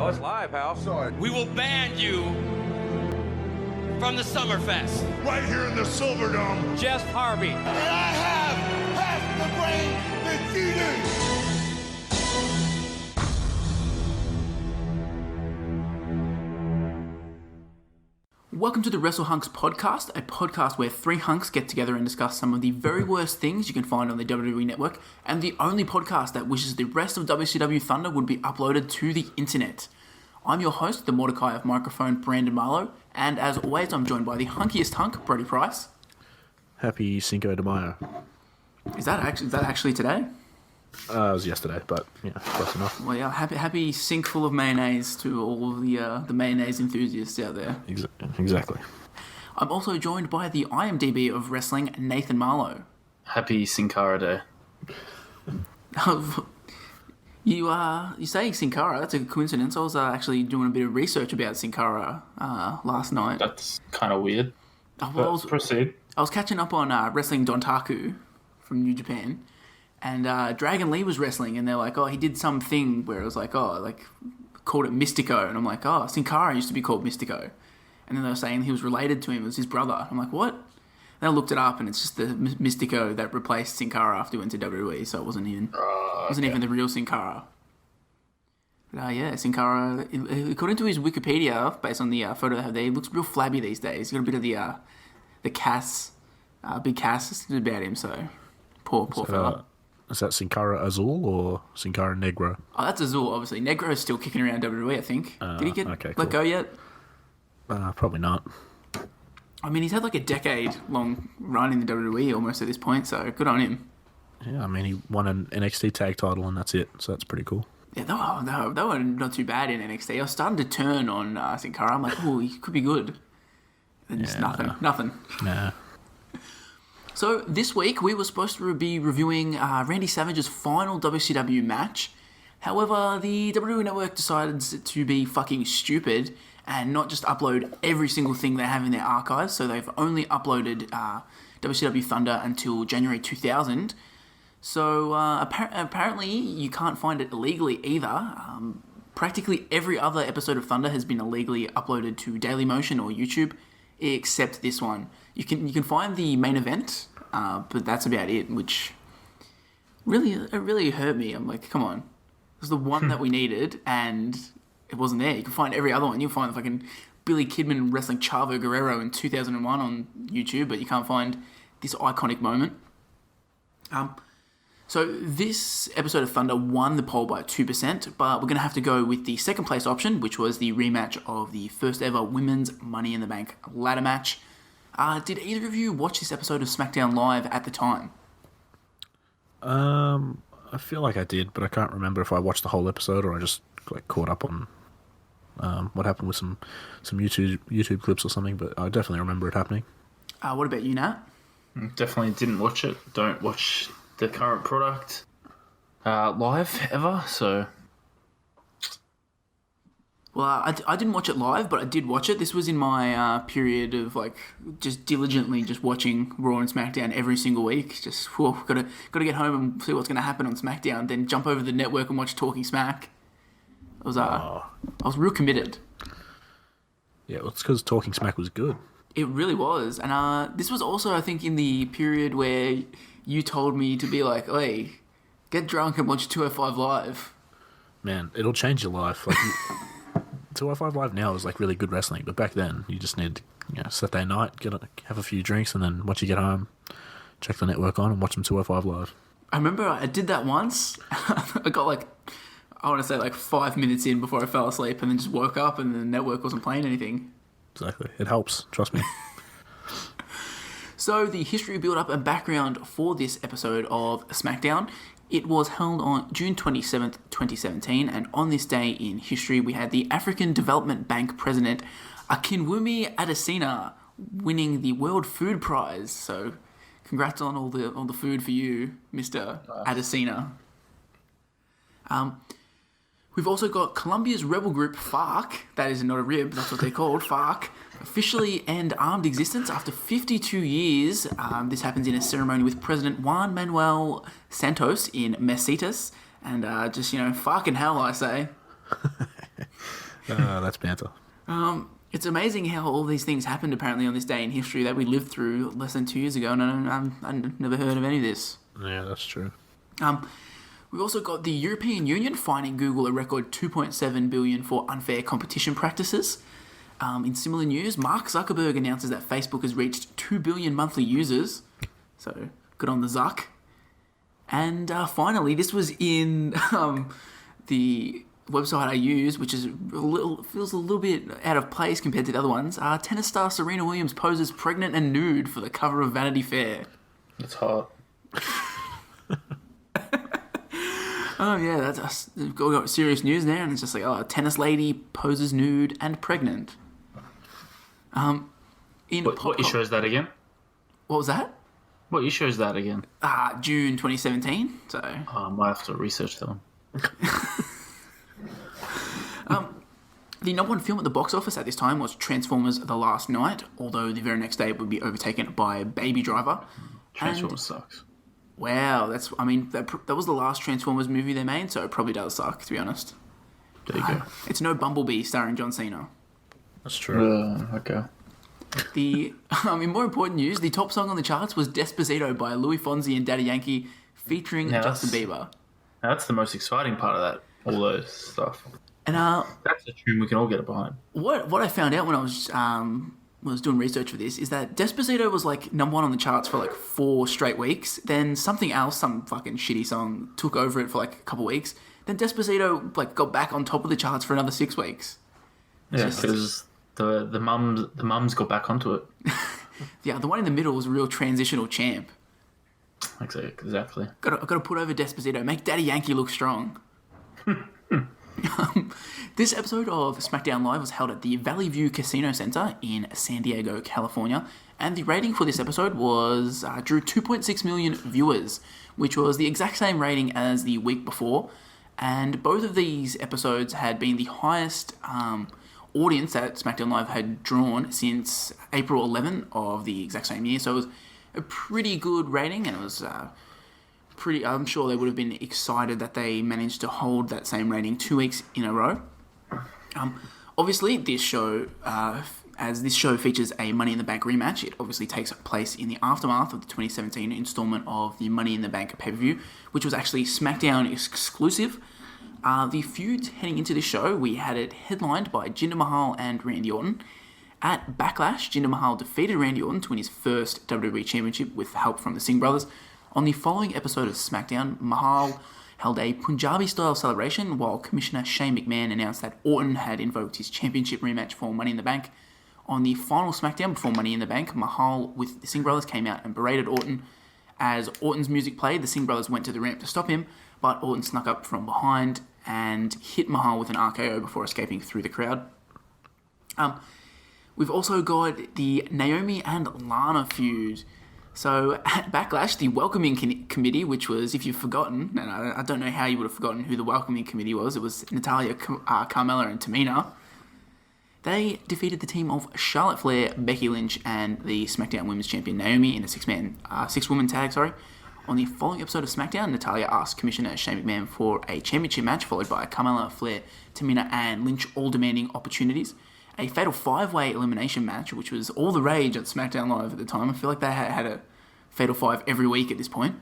Oh, it's live, Hal. Sorry. We will ban you from the Summerfest. Right here in the Silverdome. Jeff Harvey. And I have half the brain that you do. Welcome to the Wrestle Hunks Podcast, a podcast where three hunks get together and discuss some of the very worst things you can find on the WWE Network, and the only podcast that wishes the rest of WCW Thunder would be uploaded to the internet. I'm your host, the Mordecai of Microphone, Brandon Marlow, and as always, I'm joined by the hunkiest hunk, Brody Price. Happy Cinco de Mayo. Is that actually today? It was yesterday, but yeah, close enough. Well, yeah, happy sink full of mayonnaise to all of the mayonnaise enthusiasts out there. Exactly. I'm also joined by the IMDb of wrestling, Nathan Marlow. Happy Sin Cara Day. You say Sin Cara, that's a coincidence. I was actually doing a bit of research about Sin Cara last night. That's kind of weird. Proceed. I was catching up on Wrestling Dontaku from New Japan, and Dragon Lee was wrestling, and they're like, oh, he did something where it was like, oh, like, called it Mystico, and I'm like, oh, Sin Cara used to be called Mystico. And then they were saying he was related to him, it was his brother. I'm like, what? And I looked it up, and it's just the Mystico that replaced Sin Cara after he went to WWE, so it wasn't even the real Sin Cara. But yeah, Sin Cara, according to his Wikipedia, based on the photo they have there, he looks real flabby these days. He's got a bit of the Cass, big Cass about him, so poor fella. Is that Sin Cara Azul or Sin Cara Negro? Oh, that's Azul, obviously. Negro is still kicking around WWE, I think. Did he get let go yet? Probably not. I mean, he's had like a decade-long run in the WWE almost at this point, so good on him. Yeah, I mean, he won an NXT tag title and that's it, so that's pretty cool. Yeah, they were not too bad in NXT. I was starting to turn on Sin Cara. I'm like, oh, he could be good. And just nothing. Nah. So this week we were supposed to be reviewing Randy Savage's final WCW match. However, the WWE Network decided to be fucking stupid and not just upload every single thing they have in their archives. So they've only uploaded WCW Thunder until January 2000. So apparently you can't find it illegally either. Practically every other episode of Thunder has been illegally uploaded to Dailymotion or YouTube, except this one. You can find the main event, but that's about it, which really hurt me. I'm like, come on. It was the one that we needed, and it wasn't there. You can find every other one. You'll find the fucking Billy Kidman wrestling Chavo Guerrero in 2001 on YouTube, but you can't find this iconic moment. So this episode of Thunder won the poll by 2%, but we're going to have to go with the second place option, which was the rematch of the first ever women's Money in the Bank ladder match. Did either of you watch this episode of SmackDown Live at the time? I feel like I did, but I can't remember if I watched the whole episode or I just like caught up on what happened with some YouTube clips or something, but I definitely remember it happening. What about you, Nat? Definitely didn't watch it. Don't watch the current product live ever, so... Well, I didn't watch it live, but I did watch it. This was in my period of like just diligently just watching Raw and SmackDown every single week. Just gotta get home and see what's gonna happen on SmackDown. Then jump over to the network and watch Talking Smack. I was real committed. Yeah, well, it's because Talking Smack was good. It really was, and this was also, I think, in the period where you told me to be like, "Hey, get drunk and watch 205 Live." Man, it'll change your life. Like. 205 Live now is like really good wrestling, but back then you just need, Saturday night, have a few drinks, and then once you get home, check the network on and watch some 205 Live. I remember I did that once. I got I want to say 5 minutes in before I fell asleep, and then just woke up and the network wasn't playing anything. Exactly. It helps, trust me. So the history, build-up and background for this episode of SmackDown. It was held on June 27th, 2017, and on this day in history, we had the African Development Bank president, Akinwumi Adesina, winning the World Food Prize. So, congrats on all the food for you, Mr. Adesina. We've also got Colombia's rebel group FARC, that is not a rib, that's what they're called, FARC, officially end armed existence after 52 years. This happens in a ceremony with President Juan Manuel Santos in Mesitas, and fucking hell, I say. That's banter. It's amazing how all these things happened apparently on this day in history that we lived through less than 2 years ago, and I never heard of any of this. Yeah, that's true. We've also got the European Union fining Google a record $2.7 billion for unfair competition practices. In similar news, Mark Zuckerberg announces that Facebook has reached 2 billion monthly users. So, good on the Zuck. And finally, this was in the website I use, which is feels a little bit out of place compared to the other ones. Tennis star Serena Williams poses pregnant and nude for the cover of Vanity Fair. It's hot. Oh yeah, that's us. We've got serious news there, and it's just like, a tennis lady poses nude and pregnant. What issue is that again? What was that? What issue is that again? June 2017. So I might have to research that one. the number one film at the box office at this time was Transformers: The Last Night, although the very next day it would be overtaken by Baby Driver. Transformers sucks. Wow, that was the last Transformers movie they made, so it probably does suck, to be honest. There you go. It's no Bumblebee starring John Cena. That's true. Okay. In more important news, the top song on the charts was Despacito by Louis Fonsi and Daddy Yankee, featuring Justin Bieber. That's the most exciting part of that. All those stuff. And that's a tune we can all get behind. What I found out when I was doing research for this is that Despacito was like number one on the charts for like 4 straight weeks. Then something else, some fucking shitty song, took over it for like a couple weeks. Then Despacito like got back on top of the charts for another 6 weeks. Yeah, because the mums got back onto it. Yeah, the one in the middle was a real transitional champ. Exactly. Got to put over Despacito. Make Daddy Yankee look strong. This episode of SmackDown Live was held at the Valley View Casino Center in San Diego, California, and the rating for this episode drew 2.6 million viewers, which was the exact same rating as the week before, and both of these episodes had been the highest audience that SmackDown Live had drawn since April 11 of the exact same year, so it was a pretty good rating, and it was I'm sure they would have been excited that they managed to hold that same rating 2 weeks in a row. Obviously, this show, as this show features a Money in the Bank rematch, it obviously takes place in the aftermath of the 2017 installment of the Money in the Bank pay-per-view, which was actually SmackDown exclusive. The feud heading into this show, we had it headlined by Jinder Mahal and Randy Orton. At Backlash, Jinder Mahal defeated Randy Orton to win his first WWE Championship with help from the Singh brothers. On the following episode of SmackDown, Mahal held a Punjabi-style celebration while Commissioner Shane McMahon announced that Orton had invoked his championship rematch for Money in the Bank. On the final SmackDown before Money in the Bank, Mahal with the Singh brothers came out and berated Orton. As Orton's music played, the Singh brothers went to the ramp to stop him, but Orton snuck up from behind and hit Mahal with an RKO before escaping through the crowd. We've also got the Naomi and Lana feud. So at Backlash, the welcoming committee, which was, if you've forgotten, and I don't know how you would have forgotten who the welcoming committee was, it was Natalya, Carmella, and Tamina. They defeated the team of Charlotte Flair, Becky Lynch, and the SmackDown Women's Champion Naomi in a six-woman tag. On the following episode of SmackDown, Natalya asked Commissioner Shane McMahon for a championship match, followed by Carmella, Flair, Tamina, and Lynch, all demanding opportunities. A fatal 5-way elimination match, which was all the rage at SmackDown Live at the time. I feel like they had a fatal 5 every week at this point.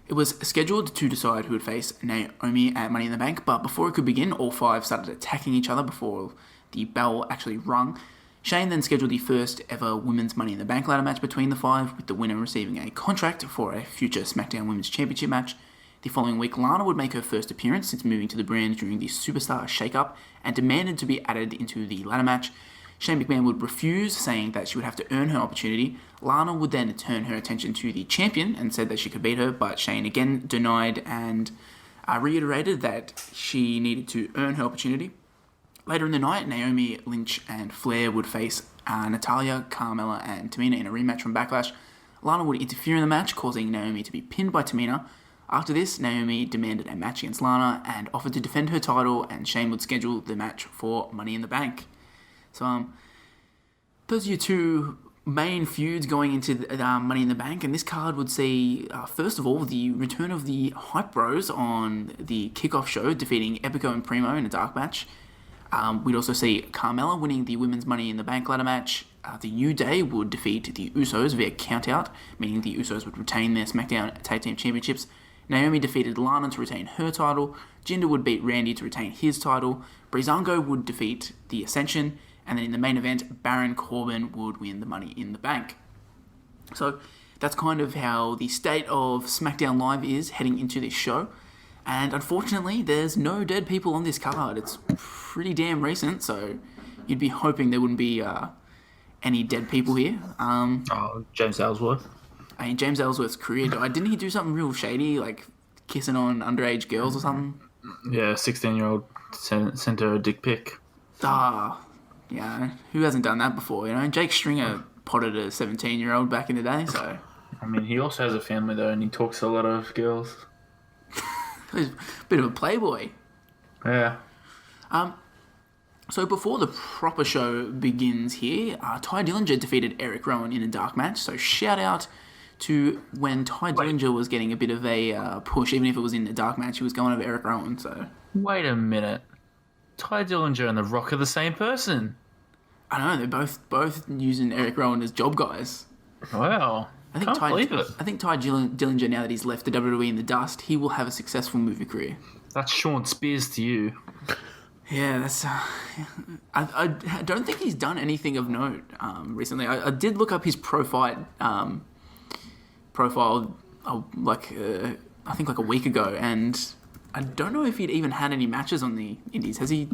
It was scheduled to decide who would face Naomi at Money in the Bank, but before it could begin, all 5 started attacking each other before the bell actually rung. Shane then scheduled the first ever Women's Money in the Bank ladder match between the 5, with the winner receiving a contract for a future SmackDown Women's Championship match. The following week, Lana would make her first appearance since moving to the brand during the Superstar Shake-Up and demanded to be added into the ladder match. Shane McMahon would refuse, saying that she would have to earn her opportunity. Lana would then turn her attention to the champion and said that she could beat her, but Shane again denied and reiterated that she needed to earn her opportunity. Later in the night, Naomi, Lynch, and Flair would face Natalya, Carmella, and Tamina in a rematch from Backlash. Lana would interfere in the match, causing Naomi to be pinned by Tamina. After this, Naomi demanded a match against Lana and offered to defend her title, and Shane would schedule the match for Money in the Bank. So, those are your 2 main feuds going into Money in the Bank, and this card would see, first of all, the return of the Hype Bros on the kickoff show, defeating Epico and Primo in a dark match. We'd also see Carmella winning the Women's Money in the Bank ladder match. The New Day would defeat the Usos via countout, meaning the Usos would retain their SmackDown Tag Team Championships. Naomi defeated Lana to retain her title. Jinder would beat Randy to retain his title. Breezango would defeat the Ascension. And then in the main event, Baron Corbin would win the Money in the Bank. So that's kind of how the state of SmackDown Live is heading into this show. And unfortunately, there's no dead people on this card. It's pretty damn recent, so you'd be hoping there wouldn't be any dead people here. James Ellsworth. I mean, James Ellsworth's career died. Didn't he do something real shady, like kissing on underage girls or something? Yeah, 16-year-old sent her a dick pic. Yeah, who hasn't done that before, you know? Jake Stringer potted a 17-year-old back in the day, so... I mean, he also has a family, though, and he talks to a lot of girls. He's a bit of a playboy. Yeah. So before the proper show begins here, Ty Dillinger defeated Eric Rowan in a dark match, so shout out to when Ty Dillinger was getting a bit of a push, even if it was in the dark match, he was going over Eric Rowan, so... Wait a minute. Ty Dillinger and The Rock are the same person. I don't know, they're both using Eric Rowan as job guys. Wow. Can't believe it. I think Ty Dillinger, now that he's left the WWE in the dust, he will have a successful movie career. That's Sean Spears to you. Yeah, that's... I don't think he's done anything of note recently. I did look up his profile, I think like a week ago, and I don't know if he'd even had any matches on the Indies. Has he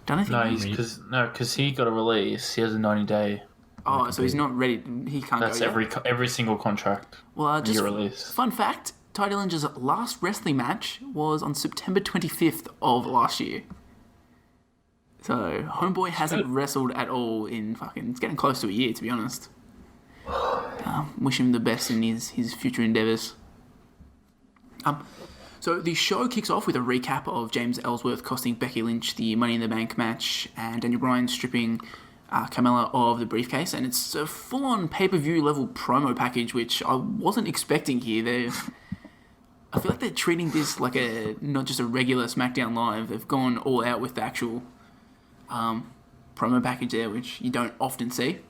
done anything? No, because he got a release. He has a 90-day... Oh, so he's not ready. He can't That's go yet? That's every single contract. Well, just release. Fun fact, Ty Dillinger's last wrestling match was on September 25th of last year. So, Homeboy hasn't wrestled at all in fucking... It's getting close to a year, to be honest. Wish him the best in his future endeavours. So the show kicks off with a recap of James Ellsworth costing Becky Lynch the Money in the Bank match and Daniel Bryan stripping Carmella of the briefcase, and it's a full-on pay-per-view level promo package, which I wasn't expecting here. I feel like they're treating this like not just a regular SmackDown Live. They've gone all out with the actual promo package there, which you don't often see.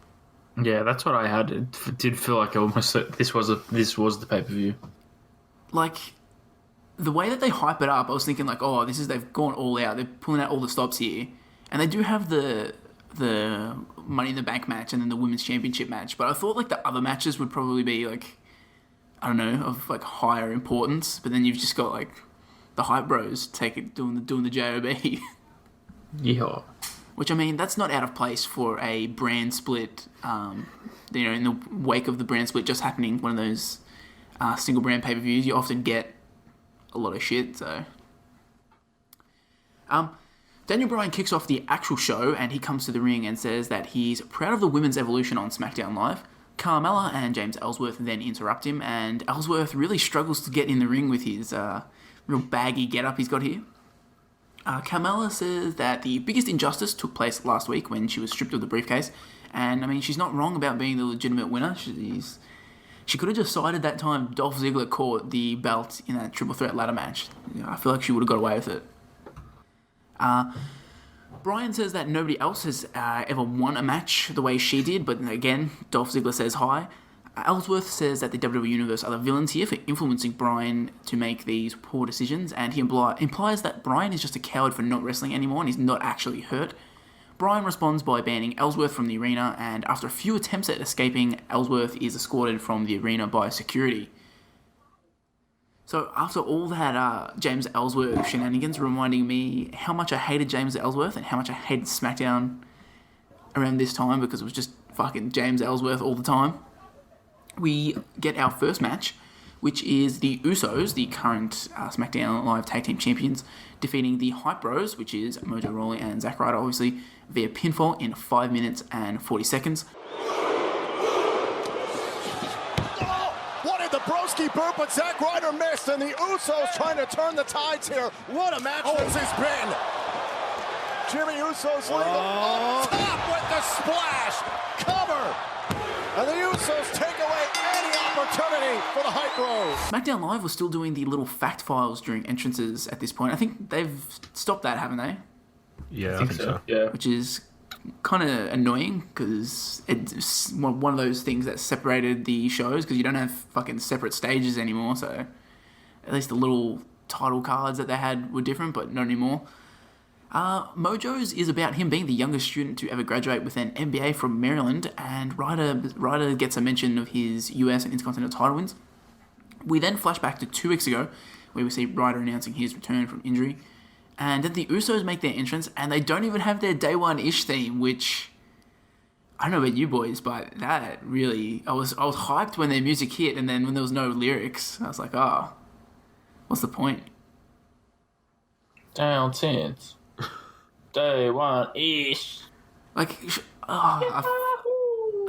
Yeah, that's what I had. It did feel like almost this was the pay-per-view. Like, the way that they hype it up, I was thinking like, oh, they've gone all out. They're pulling out all the stops here, and they do have the Money in the Bank match and then the Women's Championship match. But I thought like the other matches would probably be like, I don't know, of like higher importance. But then you've just got like the Hype Bros doing the JOB. Yeah. Which, I mean, that's not out of place for a brand split. In the wake of the brand split just happening, one of those single brand pay-per-views, you often get a lot of shit. So, Daniel Bryan kicks off the actual show, and he comes to the ring and says that he's proud of the women's evolution on SmackDown Live. Carmella and James Ellsworth then interrupt him, and Ellsworth really struggles to get in the ring with his real baggy getup he's got here. Carmella says that the biggest injustice took place last week when she was stripped of the briefcase, and I mean, she's not wrong about being the legitimate winner. She could have just decided that time Dolph Ziggler caught the belt in that triple threat ladder match. I feel like she would have got away with it. Bryan says that nobody else has ever won a match the way she did, but again, Dolph Ziggler says hi. Ellsworth says that the WWE Universe are the villains here for influencing Bryan to make these poor decisions, and he implies that Bryan is just a coward for not wrestling anymore and he's not actually hurt. Bryan responds by banning Ellsworth from the arena, and after a few attempts at escaping, Ellsworth is escorted from the arena by security. So after all that James Ellsworth shenanigans, reminding me how much I hated James Ellsworth and how much I hated SmackDown around this time because it was just fucking James Ellsworth all the time, we get our first match, which is the Usos, the current SmackDown Live Tag Team Champions, defeating the Hype Bros, which is Mojo Rawley and Zack Ryder, obviously, via pinfall in 5 minutes and 40 seconds. What did the Broski burp, but Zack Ryder missed, and the Usos trying to turn the tides here. What a match this has been. Jimmy Uso's leading on top with the splash. Cover. And the Usos take away any opportunity for the hype bros. SmackDown Live was still doing the little fact files during entrances at this point. I think they've stopped that, haven't they? Yeah, I think so. Yeah. Which is kind of annoying because it's one of those things that separated the shows because you don't have fucking separate stages anymore. So at least the little title cards that they had were different, but not anymore. Mojo's is about him being the youngest student to ever graduate with an MBA from Maryland, and Ryder gets a mention of his US and Intercontinental title wins. We then flash back to 2 weeks ago, where we see Ryder announcing his return from injury, and then the Usos make their entrance, and they don't even have their Day One-ish theme, which I don't know about you boys, but that really I was hyped when their music hit, and then when there was no lyrics, I was like, what's the point? Down tense. Day One-ish. Like, I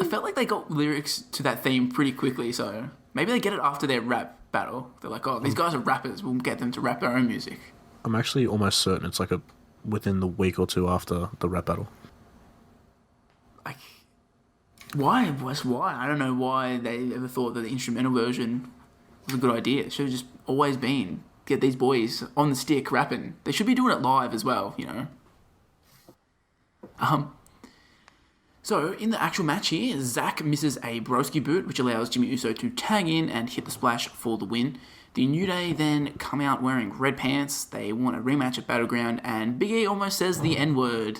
felt like they got lyrics to that theme pretty quickly, so maybe they get it after their rap battle. They're like, these guys are rappers, we'll get them to rap their own music. I'm actually almost certain it's like within the week or two after the rap battle. Like, why? I don't know why they ever thought that the instrumental version was a good idea. It should have just always been, get these boys on the stick rapping. They should be doing it live as well, you know. So, in the actual match here, Zack misses a broski boot, which allows Jimmy Uso to tag in and hit the splash for the win. The New Day then come out wearing red pants. They want a rematch at Battleground, and Big E almost says the N-word.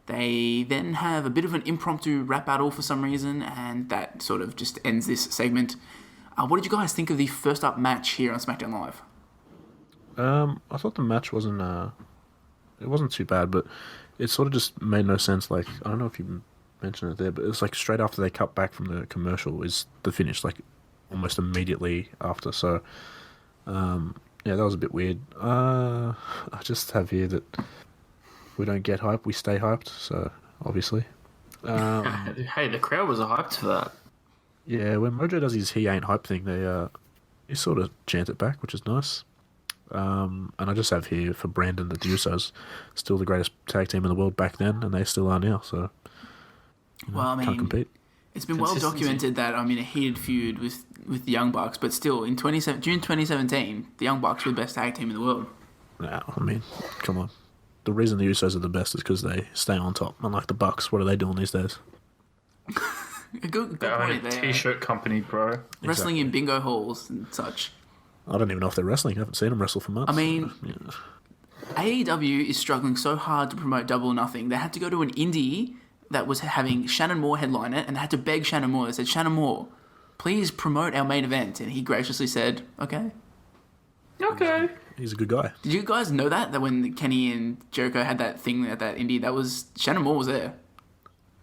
They then have a bit of an impromptu rap battle for some reason, and that sort of just ends this segment. What did you guys think of the first up match here on SmackDown Live? I thought the match wasn't too bad, but it sort of just made no sense. Like, I don't know if you mentioned it there, but it's like straight after they cut back from the commercial is the finish, like almost immediately after. So, yeah, that was a bit weird. I just have here that we don't get hype, we stay hyped. So obviously, hey, the crowd was hyped for that. Yeah, when Mojo does his "he ain't hype" thing, they sort of chant it back, which is nice. And I just have here for Brandon that the Usos still the greatest tag team in the world back then, and they still are now. So, well, I mean, can't compete. It's been well documented that I'm in a heated feud with the Young Bucks, but still, in June 2017, the Young Bucks were the best tag team in the world. No, I mean, come on. The reason the Usos are the best is because they stay on top. Unlike the Bucks, what are they doing these days? Good They're point a there. T-shirt company, bro. Wrestling in bingo halls and such. I don't even know if they're wrestling. I haven't seen them wrestle for months. I mean, Yeah. AEW is struggling so hard to promote Double or Nothing. They had to go to an indie that was having Shannon Moore headline it, and they had to beg Shannon Moore. They said, Shannon Moore, please promote our main event. And he graciously said, okay. Okay. He's a good guy. Did you guys know that when Kenny and Jericho had that thing at that indie, that was Shannon Moore was there?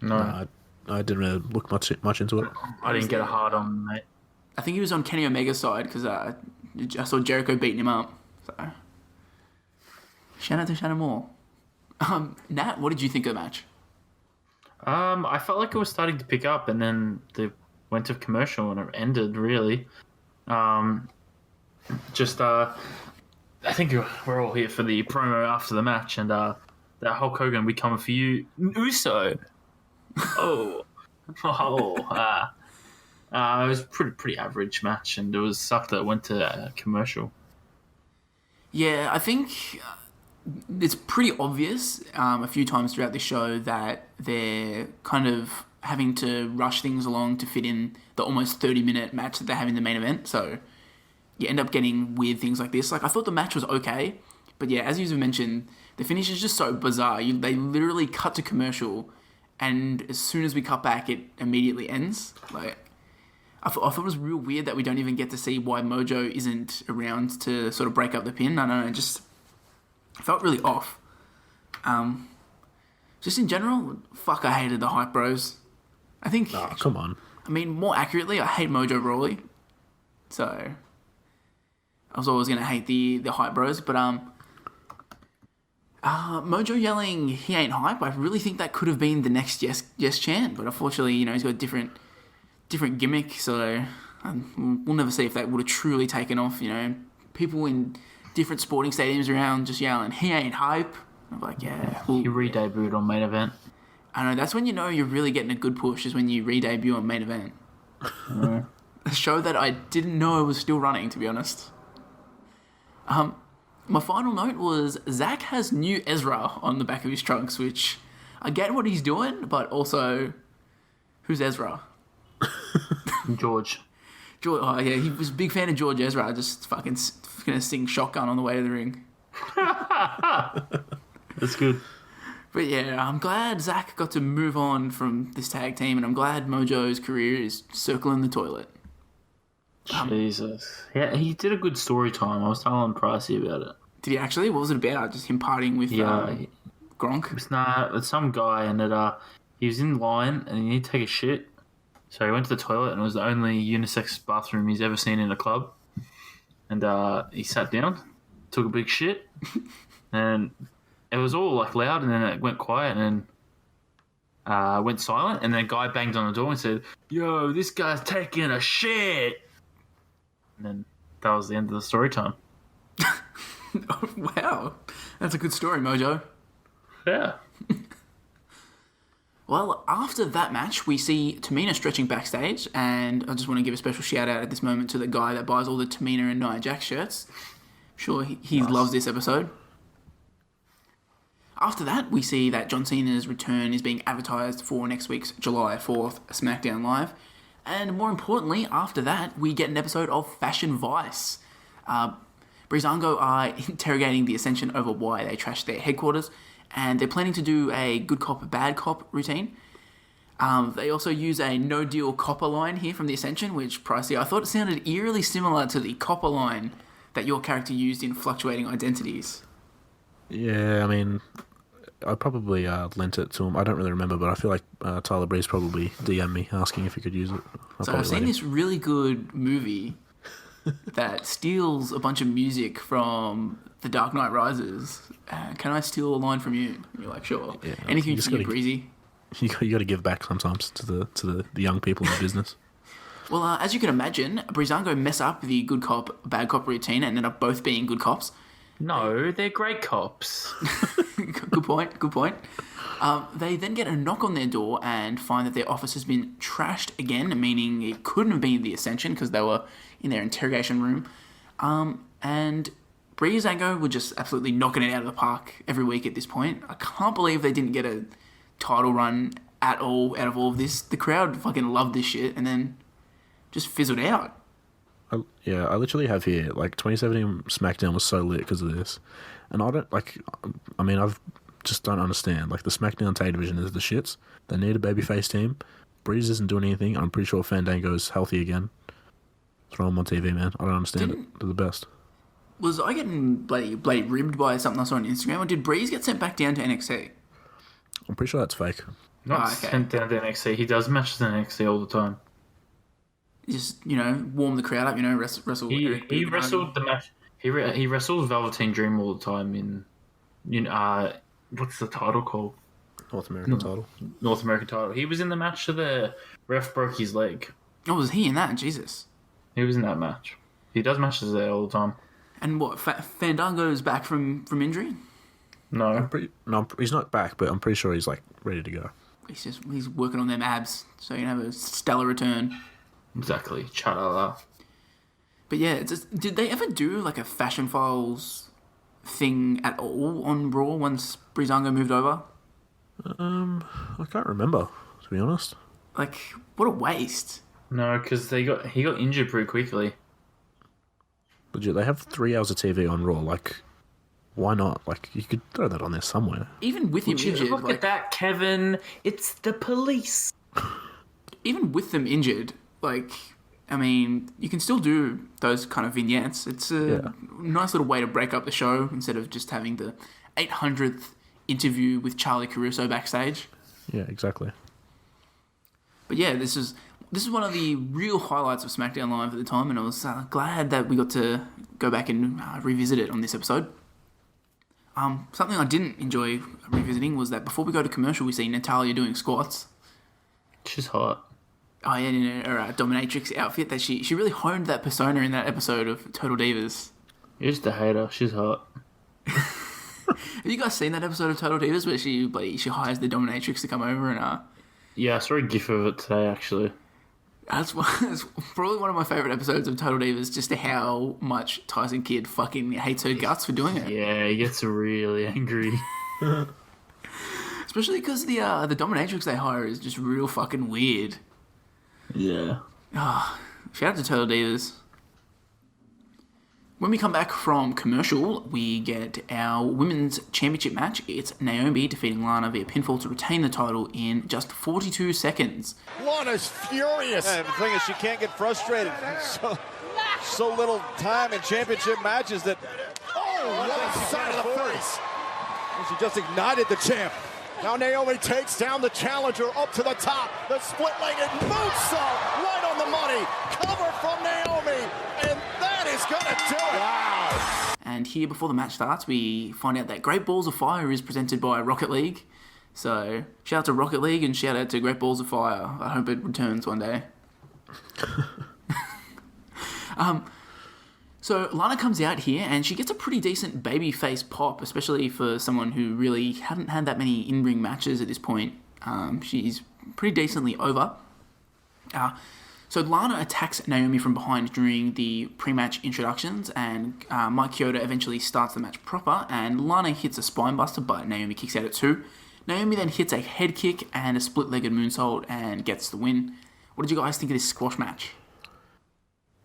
No, I didn't really look much into it. I didn't get a hard on, mate. I think he was on Kenny Omega's side because I saw Jericho beating him up. So, shout out to Shannon Moore. Nat, what did you think of the match? I felt like it was starting to pick up, and then they went to commercial, and it ended, really. I think we're all here for the promo after the match, and that Hulk Hogan, we coming for you, Uso. It was pretty average match, and it was sucked that it went to commercial. Yeah, I think it's pretty obvious a few times throughout the show that they're kind of having to rush things along to fit in the almost 30-minute match that they have in the main event. So you end up getting weird things like this. Like, I thought the match was okay, but yeah, as you mentioned, the finish is just so bizarre. They literally cut to commercial, and as soon as we cut back, it immediately ends. Like, I thought it was real weird that we don't even get to see why Mojo isn't around to sort of break up the pin. I don't know, it just felt really off. Just in general, fuck, I hated the Hype Bros. I think... Oh, come on. I mean, more accurately, I hate Mojo Rawley. So, I was always going to hate the Hype Bros, but Mojo yelling, he ain't hype, I really think that could have been the next yes chant, but unfortunately, he's got a different gimmick, so we'll never see if that would have truly taken off. People in different sporting stadiums around just yelling, he ain't hype. I'm like, yeah. He re-debuted on main event. I know, that's when you're really getting a good push, is when you re-debut on main event. A show that I didn't know was still running, to be honest. My final note was Zach has new Ezra on the back of his trunks, which I get what he's doing, but also, who's Ezra? George. Oh yeah, he was a big fan of George Ezra. Just fucking gonna sing Shotgun on the way to the ring. That's good. But yeah, I'm glad Zach got to move on from this tag team, and I'm glad Mojo's career is circling the toilet. Jesus. Yeah, he did a good story time. I was telling Pricey about it. Did he actually? What was it about? Just him partying with Gronk? It's some guy, and he was in line, and he needed to take a shit. So he went to the toilet, and it was the only unisex bathroom he's ever seen in a club. And he sat down, took a big shit, and it was all like loud, and then it went quiet, and then went silent, and then a guy banged on the door and said, "Yo, this guy's taking a shit." And then that was the end of the story time. Oh, wow. That's a good story, Mojo. Yeah. Well, after that match, we see Tamina stretching backstage, and I just want to give a special shout out at this moment to the guy that buys all the Tamina and Nia Jax shirts. I'm sure he loves this episode. After that, we see that John Cena's return is being advertised for next week's July 4th SmackDown Live. And more importantly, after that, we get an episode of Fashion Vice. Breezango are interrogating the Ascension over why they trashed their headquarters, and they're planning to do a good cop, bad cop routine. They also use a no-deal copper line here from the Ascension, which, Pricey, I thought it sounded eerily similar to the copper line that your character used in Fluctuating Identities. Yeah, I mean, I probably lent it to him. I don't really remember, but I feel like Tyler Breeze probably DM'd me asking if he could use it. So I've seen this really good movie that steals a bunch of music from The Dark Knight Rises. Can I steal a line from you? And you're like, sure. Yeah, anything you get Breezy. You got to give back sometimes to the young people in the business. Well, as you can imagine, Breezango mess up the good cop, bad cop routine and end up both being good cops. No, they're great cops. Good point. They then get a knock on their door and find that their office has been trashed again, meaning it couldn't have been the Ascension because they were in their interrogation room. And Breezango were just absolutely knocking it out of the park every week at this point. I can't believe they didn't get a title run at all out of all of this. The crowd fucking loved this shit and then just fizzled out. I literally have here, like, 2017 SmackDown was so lit because of this. And I just don't understand. Like, the SmackDown tag division is the shits. They need a babyface team. Breeze isn't doing anything. I'm pretty sure Fandango's healthy again. Throw him on TV, man. I don't understand it. They're the best. Was I getting bloody ribbed by something I saw on Instagram, or did Breeze get sent back down to NXT? I'm pretty sure that's fake. Not sent down to NXT. He does matches in NXT all the time. Just, warm the crowd up, wrestle. He wrestled the match. He wrestles Velveteen Dream all the time in what's the title called? North American title. North American title. He was in the match to the ref broke his leg. Oh, was he in that? Jesus. He was in that match. He does matches there all the time. And what? Fandango's back from injury? No. He's not back, but I'm pretty sure he's like ready to go. He's working on them abs, so you can have a stellar return. Exactly. Cha-la-la. But yeah, did they ever do like a Fashion Files thing at all on Raw once Breezango moved over? I can't remember, to be honest. Like, what a waste. No, because he got injured pretty quickly. Legit, they have 3 hours of TV on Raw. Like, why not? Like, you could throw that on there somewhere. Even with him injured. Look at that, Kevin. It's the police. Even with them injured, like, I mean, you can still do those kind of vignettes. It's a nice little way to break up the show instead of just having the 800th interview with Charlie Caruso backstage. Yeah, exactly. But yeah, this is one of the real highlights of SmackDown Live at the time, and I was glad that we got to go back and revisit it on this episode. Something I didn't enjoy revisiting was that before we go to commercial, we see Natalya doing squats. She's hot. Oh yeah, in her dominatrix outfit. That she really honed that persona in that episode of Total Divas. You used to hate her. She's hot. Have you guys seen that episode of Total Divas where she hires the dominatrix to come over and Yeah, I saw a gif of it today actually. That's probably one of my favourite episodes of Total Divas, just how much Tyson Kidd fucking hates her guts for doing it. Yeah, he gets really angry. Especially because the dominatrix they hire is just real fucking weird. Yeah. Shout out to Total Divas. When we come back from commercial, we get our women's championship match. It's Naomi defeating Lana via pinfall to retain the title in just 42 seconds. Lana's furious. And the thing is, she can't get frustrated. So little time in championship matches that Left side of the face. she just ignited the champ. Now Naomi takes down the challenger up to the top. The split-legged moonsault right on the money. Cover from Naomi. And that is going to do it. Wow. And here, before the match starts, we find out that Great Balls of Fire is presented by Rocket League. So, shout out to Rocket League and shout out to Great Balls of Fire. I hope it returns one day. So, Lana comes out here and she gets a pretty decent babyface pop, especially for someone who really hadn't had that many in-ring matches at this point. She's pretty decently over. So Lana attacks Naomi from behind during the pre-match introductions, and Mike Chioda eventually starts the match proper, and Lana hits a spinebuster, but Naomi kicks out at 2. Naomi then hits a head kick and a split-legged moonsault and gets the win. What did you guys think of this squash match?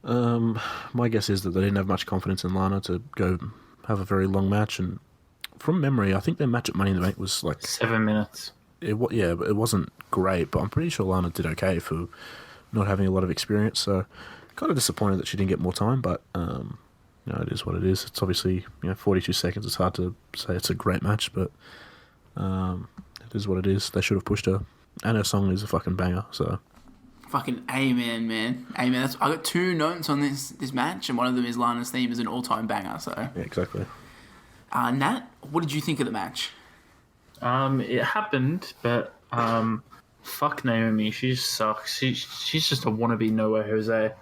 My guess is that they didn't have much confidence in Lana to go have a very long match, and from memory, I think their match at Money in the Bank was like 7 minutes. But it wasn't great, but I'm pretty sure Lana did okay for not having a lot of experience. So, kind of disappointed that she didn't get more time, but it is what it is. It's obviously 42 seconds. It's hard to say it's a great match, but it is what it is. They should have pushed her, and her song is a fucking banger. So. Fucking amen, man. Amen. I got 2 notes on this match, and one of them is Lana's theme is an all-time banger. So yeah, exactly. Nat, what did you think of the match? It happened, but fuck Naomi. She just sucks. She's just a wannabe Nowhere Jose.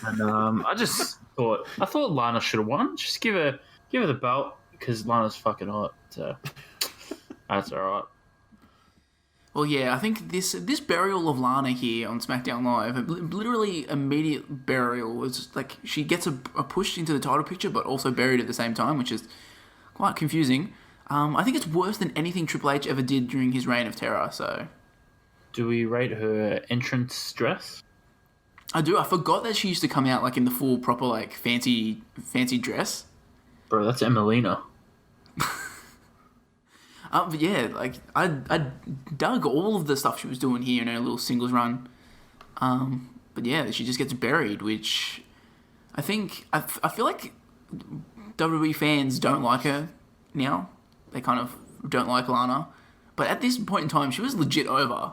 And I thought Lana should have won. Just give her the belt because Lana's fucking hot. So that's alright. Well, yeah, I think this burial of Lana here on SmackDown Live, literally immediate burial, was like she gets a push into the title picture, but also buried at the same time, which is quite confusing. I think it's worse than anything Triple H ever did during his reign of terror. So, do we rate her entrance dress? I do. I forgot that she used to come out like in the full proper like fancy dress. Bro, that's Emelina. But yeah, like I dug all of the stuff she was doing here in her little singles run. But yeah, she just gets buried, which I think I feel like WWE fans don't like her now. They kind of don't like Lana, but at this point in time, she was legit over.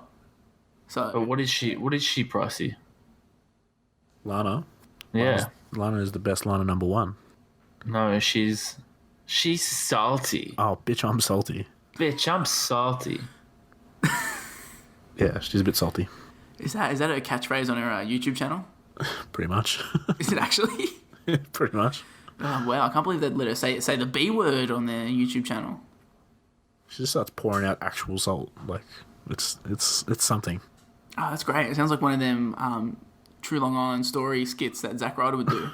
So, but what is she, Pricey? Lana. Yeah, Lana is the best Lana number 1. No, she's salty. Oh, bitch, I'm salty. Bitch, I'm salty. Yeah, she's a bit salty. Is that a catchphrase on her YouTube channel? Pretty much. Is it actually? Pretty much. Oh, wow, I can't believe they'd let her say the B word on their YouTube channel. She just starts pouring out actual salt. Like, it's something. Oh, that's great. It sounds like one of them True Long Island Story skits that Zack Ryder would do.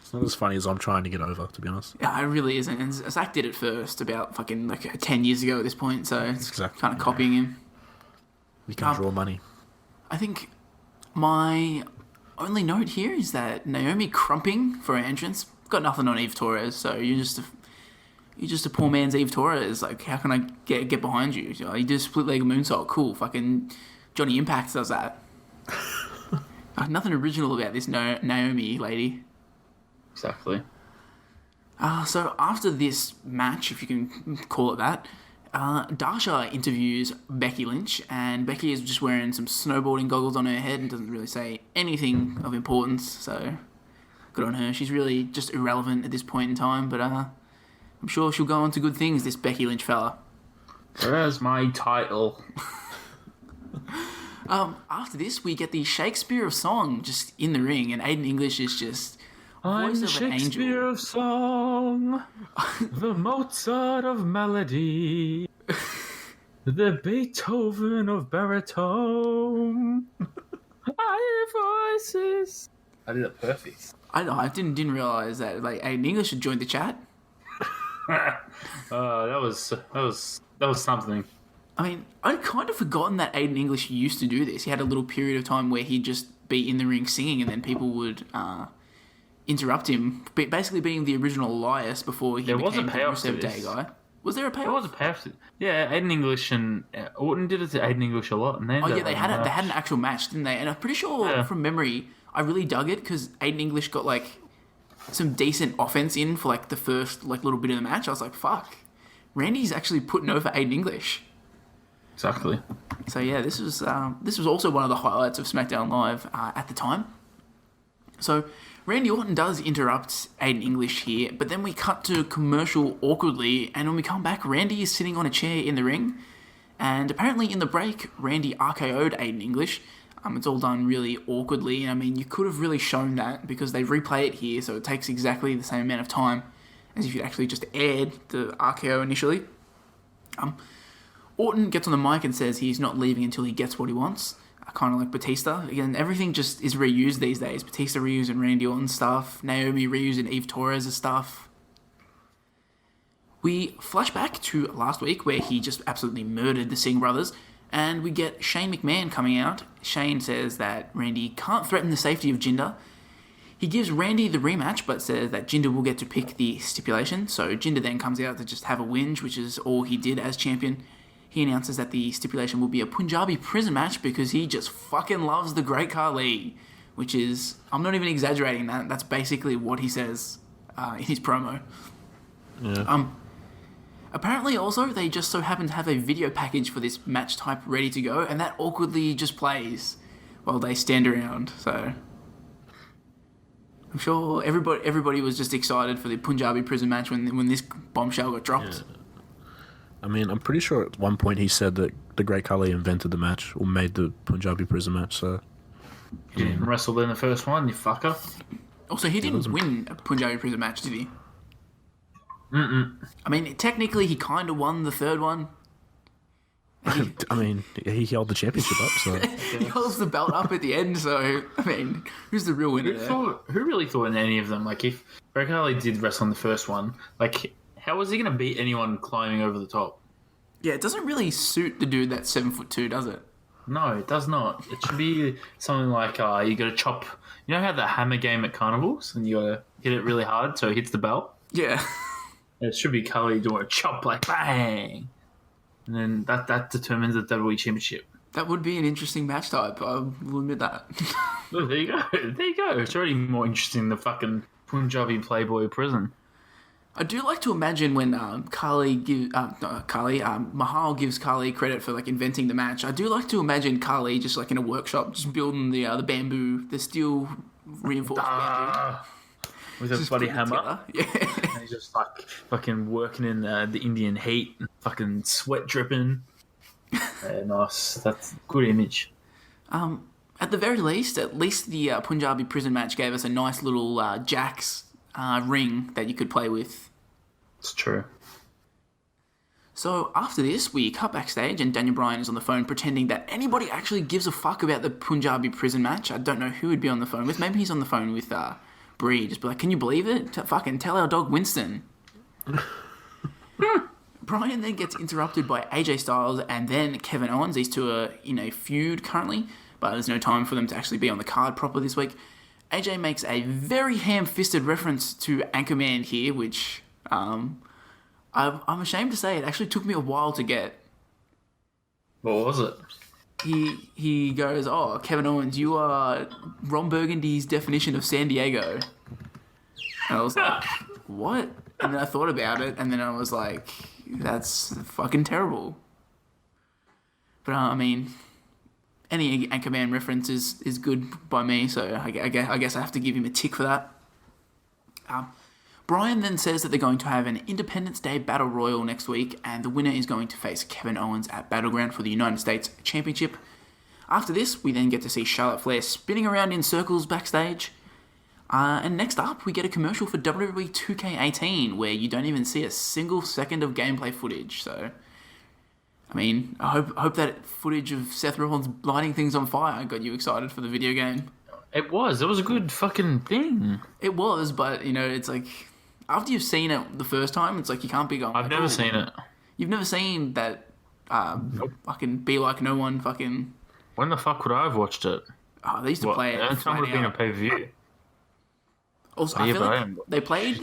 It's not as funny as I'm trying to get over, to be honest. Yeah, it really isn't. And Zack did it first about fucking like 10 years ago at this point, so it's Exactly, kind of copying him. You can draw money. I think my only note here is that Naomi crumping for her entrance. Got nothing on Eve Torres, so you're just a poor man's Eve Torres. Like, how can I get behind you? You do a split leg moonsault, cool. Fucking Johnny Impact does that. Nothing original about this Naomi lady. Exactly. So after this match, if you can call it that, Dasha interviews Becky Lynch, and Becky is just wearing some snowboarding goggles on her head and doesn't really say anything of importance, so good on her. She's really just irrelevant at this point in time, but I'm sure she'll go on to good things, this Becky Lynch fella. Where's my title? After this, we get the Shakespeare of Song just in the ring, and Aiden English is just I'm voice of an Shakespeare angel. of song, the Mozart of melody. The Beethoven of baritone. I hear voices. I did it perfect. I didn't realize that like Aiden English had joined the chat. That was something. I mean, I'd kind of forgotten that Aiden English used to do this. He had a little period of time where he'd just be in the ring singing, and then people would interrupt him, basically being the original Elias before he became the Rusev Day guy. Was there a payoff? There was a payoff. Yeah, Aiden English and Orton did it to Aiden English a lot. And they had an actual match, didn't they? And I'm pretty sure from memory, I really dug it because Aiden English got like some decent offense in for like the first like little bit of the match. I was like, fuck, Randy's actually putting over Aiden English. Exactly. So yeah, this was also one of the highlights of SmackDown Live at the time. So Randy Orton does interrupt Aiden English here, but then we cut to commercial awkwardly, and when we come back, Randy is sitting on a chair in the ring, and apparently in the break, Randy RKO'd Aiden English. It's all done really awkwardly, and I mean, you could have really shown that because they replay it here, so it takes exactly the same amount of time as if you'd actually just aired the RKO initially. Orton gets on the mic and says he's not leaving until he gets what he wants. Kind of like Batista. Again, everything just is reused these days. Batista reusing Randy Orton stuff. Naomi reusing Eve Torres' stuff. We flash back to last week where he just absolutely murdered the Singh brothers. And we get Shane McMahon coming out. Shane says that Randy can't threaten the safety of Jinder. He gives Randy the rematch, but says that Jinder will get to pick the stipulation. So Jinder then comes out to just have a whinge, which is all he did as champion. He announces that the stipulation will be a Punjabi prison match because he just fucking loves the Great Khali, which is, I'm not even exaggerating that. That's basically what he says in his promo. Yeah. Apparently also they just so happen to have a video package for this match type ready to go, and that awkwardly just plays while they stand around. So I'm sure everybody was just excited for the Punjabi prison match when this bombshell got dropped. Yeah. I mean, I'm pretty sure at one point he said that the Great Khali invented the match or made the Punjabi prison match, so... He didn't wrestle in the first one, you fucker. Also, he didn't win a Punjabi prison match, did he? Mm-mm. I mean, technically, he kind of won the third one. I mean, he held the championship up, so... He holds the belt up at the end, so, I mean, who's the real winner there? Who really thought in any of them? Like, if Great Khali did wrestle in the first one, like... How was he going to beat anyone climbing over the top? Yeah, it doesn't really suit the dude that's 7'2", does it? No, it does not. It should be something like you got to chop. You know how the hammer game at carnivals, and you got to hit it really hard so it hits the belt. Yeah. It should be Khali doing a chop like bang, and then that determines the WWE Championship. That would be an interesting match type. I will admit that. Oh, there you go. There you go. It's already more interesting than the fucking Punjabi Playboy prison. I do like to imagine when Mahal gives Khali credit for like inventing the match. I do like to imagine Khali just like in a workshop, just building the bamboo, the steel reinforced bamboo with a bloody hammer. Yeah, and he's just like fucking working in the Indian heat, fucking sweat dripping. Yeah, nice. That's a good image. At the very least, the Punjabi prison match gave us a nice little Jack's ring that you could play with. It's true. So after this, we cut backstage and Daniel Bryan is on the phone pretending that anybody actually gives a fuck about the Punjabi prison match. I don't know who he'd be on the phone with. Maybe he's on the phone with Bree. Just be like, can you believe it? Fucking tell our dog Winston. Bryan then gets interrupted by AJ Styles and then Kevin Owens. These two are in a feud currently, but there's no time for them to actually be on the card proper this week. AJ makes a very ham-fisted reference to Anchorman here, which I'm ashamed to say it actually took me a while to get. What was it? He goes, "Oh, Kevin Owens, you are Ron Burgundy's definition of San Diego." And I was like, "What?" And then I thought about it, and then I was like, "That's fucking terrible." But I mean, any Anchorman reference is good by me, so I guess I have to give him a tick for that. Bryan then says that they're going to have an Independence Day Battle Royal next week, and the winner is going to face Kevin Owens at Battleground for the United States Championship. After this, we then get to see Charlotte Flair spinning around in circles backstage. And next up, we get a commercial for WWE 2K18, where you don't even see a single second of gameplay footage, so... I mean, I hope that footage of Seth Rollins lighting things on fire got you excited for the video game. It was a good fucking thing. It was, but, you know, it's like, after you've seen it the first time, it's like you can't be going... I've never seen it. You've never seen that Nope. fucking Be Like No One fucking... When the fuck would I have watched it? Oh, they used to play it. That time would have been a pay-per-view. Also, Yeah, I feel but like they played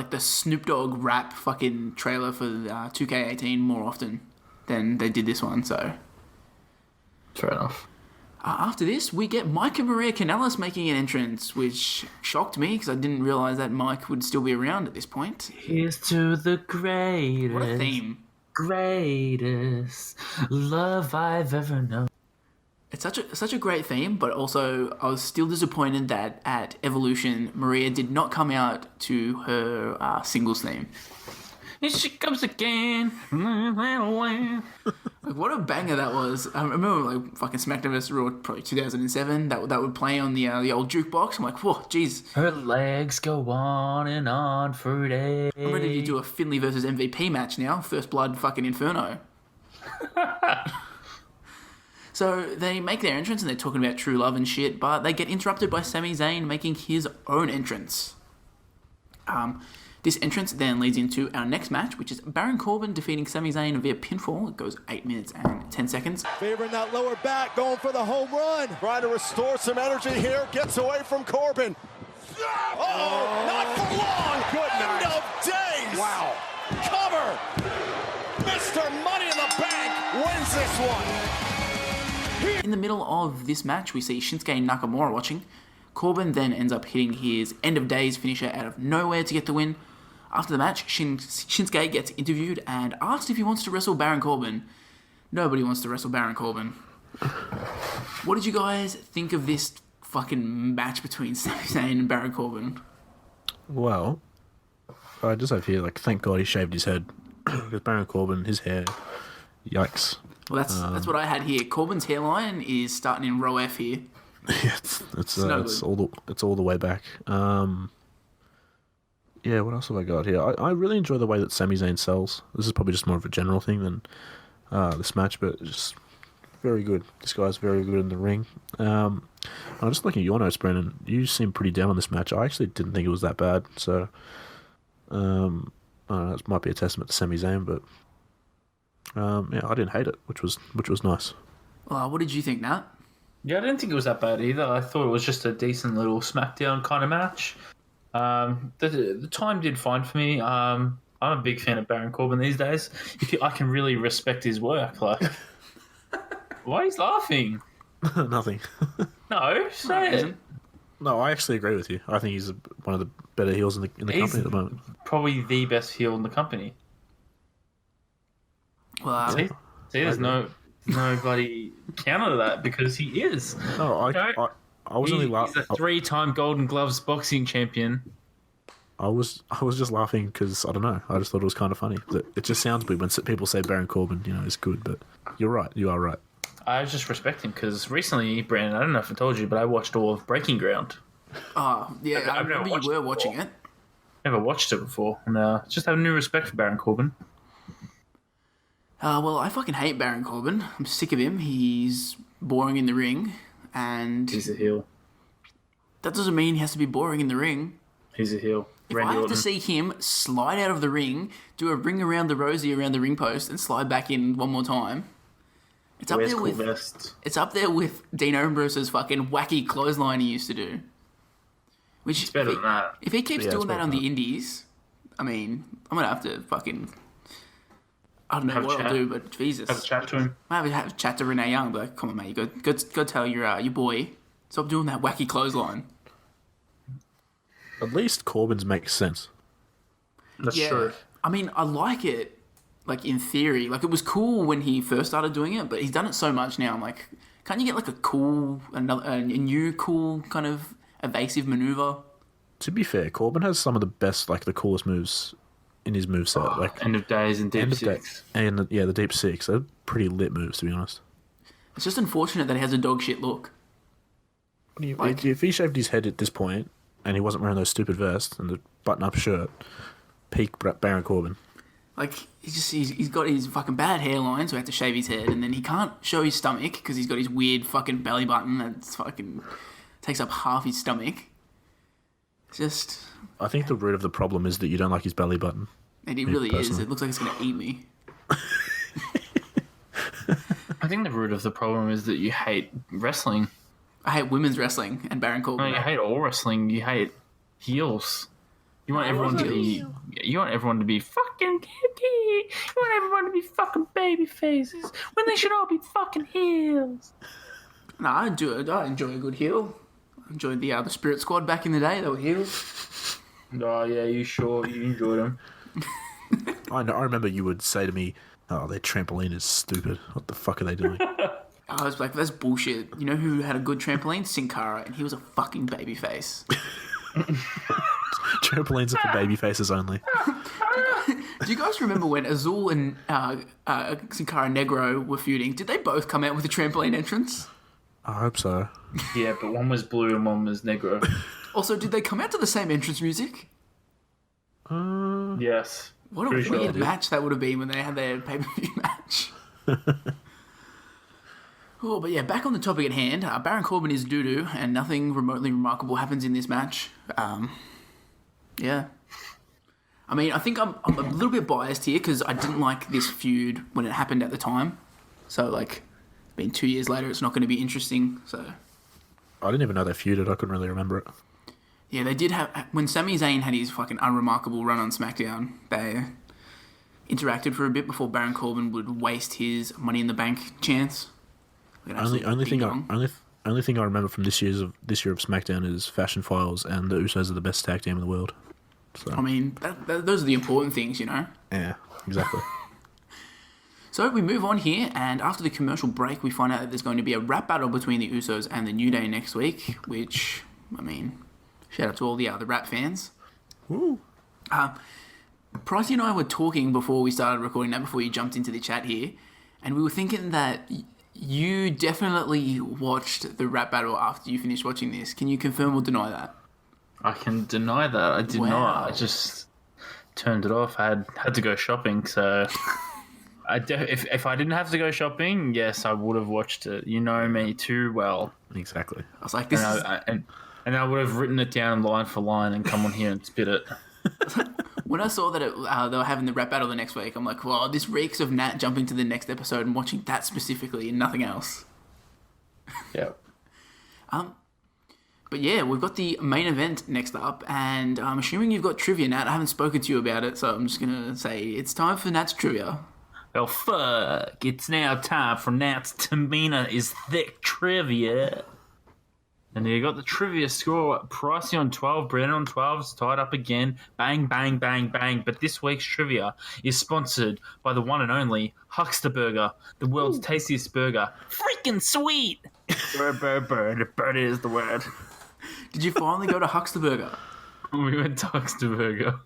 the Snoop Dogg rap fucking trailer for 2K18 more often than they did this one, so... Fair enough. After this, we get Mike and Maria Kanellis making an entrance, which shocked me because I didn't realise that Mike would still be around at this point. Here's to the greatest. What a theme. Greatest love I've ever known. It's such a great theme, but also I was still disappointed that at Evolution, Maria did not come out to her singles theme. Here she comes again. Like, what a banger that was. I remember, like, fucking SmackDown vs. Raw, probably 2007, that would play on the old jukebox. I'm like, whoa, jeez. Her legs go on and on for days. I'm ready to do a Finlay versus MVP match now. First Blood fucking Inferno. So they make their entrance and they're talking about true love and shit, but they get interrupted by Sami Zayn making his own entrance. This entrance then leads into our next match, which is Baron Corbin defeating Sami Zayn via pinfall. It goes 8 minutes and 10 seconds. Favoring that lower back, going for the home run. Trying to restore some energy here, gets away from Corbin. Oh, not for long. Good night. End of days. Wow. Cover. Mr. Money in the Bank wins this one. In the middle of this match, we see Shinsuke Nakamura watching. Corbin then ends up hitting his end of days finisher out of nowhere to get the win. After the match, Shinsuke gets interviewed and asked if he wants to wrestle Baron Corbin. Nobody wants to wrestle Baron Corbin. What did you guys think of this fucking match between Sami Zayn and Baron Corbin? Well, I just have here, like, thank God he shaved his head. Because Baron Corbin, his hair, yikes. Well, that's what I had here. Corbin's hairline is starting in row F here. Yeah, it's all the way back. Yeah, what else have I got here? I really enjoy the way that Sami Zayn sells. This is probably just more of a general thing than this match, but just very good. This guy's very good in the ring. I'm just looking at your notes, Brendan. You seem pretty down on this match. I actually didn't think it was that bad, so I don't know, it might be a testament to Sami Zayn, but yeah, I didn't hate it, which was nice. What did you think, Nat? Yeah, I didn't think it was that bad either. I thought it was just a decent little SmackDown kind of match. The time did fine for me. I'm a big fan of Baron Corbin these days. I can really respect his work. Like, why are you laughing? Nothing. No, say it. No, I actually agree with you. I think he's one of the better heels in the company at the moment. Probably the best heel in the company. Well, See, there's nobody counter that because he is. No, I was only laughing. He's a 3-time Golden Gloves boxing champion. I was just laughing because I don't know. I just thought it was kind of funny. It just sounds weird when people say Baron Corbin, is good. But you're right. You are right. I just respect him because recently, Brandon, I don't know if I told you, but I watched all of Breaking Ground. Oh, yeah, I remember you were watching it. Never watched it before, and just have a new respect for Baron Corbin. Well, I fucking hate Baron Corbin. I'm sick of him. He's boring in the ring, and He's a heel. that doesn't mean he has to be boring in the ring. He's a heel. If I have to see him slide out of the ring, do a ring around the rosy around the ring post, and slide back in one more time, it's up there with it's up there with Dean Ambrose's fucking wacky clothesline he used to do. Which It's better than that. If he keeps doing that on the indies, I mean, I'm gonna have to fucking. I don't know what I'll do, but Jesus. Have a chat to him. I have a chat to Renee Young, but like, come on, mate, you go tell your boy, stop doing that wacky clothesline. At least Corbin's makes sense. That's true. I mean, I like it, like, in theory. Like, it was cool when he first started doing it, but he's done it so much now. I'm like, can't you get, like, a new cool kind of evasive maneuver? To be fair, Corbin has some of the best, like, the coolest moves in his moveset. Like End of days and deep six. And, the deep six. They're pretty lit moves, to be honest. It's just unfortunate that he has a dog shit look. If he shaved his head at this point, and he wasn't wearing those stupid vests and the button-up shirt, peak Baron Corbin. Like, he's got his fucking bad hairline, so he had to shave his head, and then he can't show his stomach because he's got his weird fucking belly button that's fucking takes up half his stomach. Just... I think the root of the problem is that you don't like his belly button. And he really is. It looks like it's going to eat me. I think the root of the problem is that you hate wrestling. I hate women's wrestling and Baron Corbin. No, you hate all wrestling. You hate heels. You want everyone to be. You want everyone to be fucking kitty. You want everyone to be fucking baby faces when they should all be fucking heels. No, I enjoy a good heel. I enjoyed the Spirit Squad back in the day. They were heels. Oh yeah, you enjoyed them. I remember you would say to me, "Oh, their trampoline is stupid. What the fuck are they doing?" I was like, "That's bullshit." You know who had a good trampoline? Sin Cara, and he was a fucking babyface. Trampolines are for baby faces only. Do you guys remember when Azul and Sin Cara Negro were feuding? Did they both come out with a trampoline entrance? I hope so. Yeah, but one was blue and one was negro. Also, did they come out to the same entrance music? Yes. What a weird match that would have been when they had their pay-per-view match. Oh, but yeah, back on the topic at hand, Baron Corbin is doo-doo, and nothing remotely remarkable happens in this match. Yeah. I mean, I think I'm a little bit biased here because I didn't like this feud when it happened at the time. So, like, being 2 years later, it's not going to be interesting, so... I didn't even know they feuded. I couldn't really remember it. Yeah, they did have... When Sami Zayn had his fucking unremarkable run on SmackDown, they interacted for a bit before Baron Corbin would waste his Money in the Bank chance. Only thing I remember from this year of SmackDown is Fashion Files and the Usos are the best tag team in the world. So. I mean, those are the important things, you know? Yeah, exactly. So we move on here, and after the commercial break, we find out that there's going to be a rap battle between the Usos and the New Day next week, which, I mean, shout out to all the rap fans. Woo. Pricey and I were talking before we started recording that, before you jumped into the chat here, and we were thinking that you definitely watched the rap battle after you finished watching this. Can you confirm or deny that? I can deny that. I did not. I just turned it off. I had to go shopping, so... if I didn't have to go shopping, yes, I would have watched it. You know me too well. Exactly. I was like, this is... And I would have written it down line for line and come on here and spit it. When I saw that they were having the rap battle the next week, I'm like, well, this reeks of Nat jumping to the next episode and watching that specifically and nothing else. Yeah. But yeah, we've got the main event next up, and I'm assuming you've got trivia, Nat. I haven't spoken to you about it, so I'm just going to say it's time for Nat's trivia. Well, fuck. It's now time for Nat's Tamina is Thick trivia. And you got the trivia score. Pricey on 12, Brandon on 12. It's tied up again. Bang, bang, bang, bang. But this week's trivia is sponsored by the one and only Huckster Burger, the world's tastiest burger. Freaking sweet! Bird is the word. Did you finally go to Huckster Burger? We went to Huckster Burger.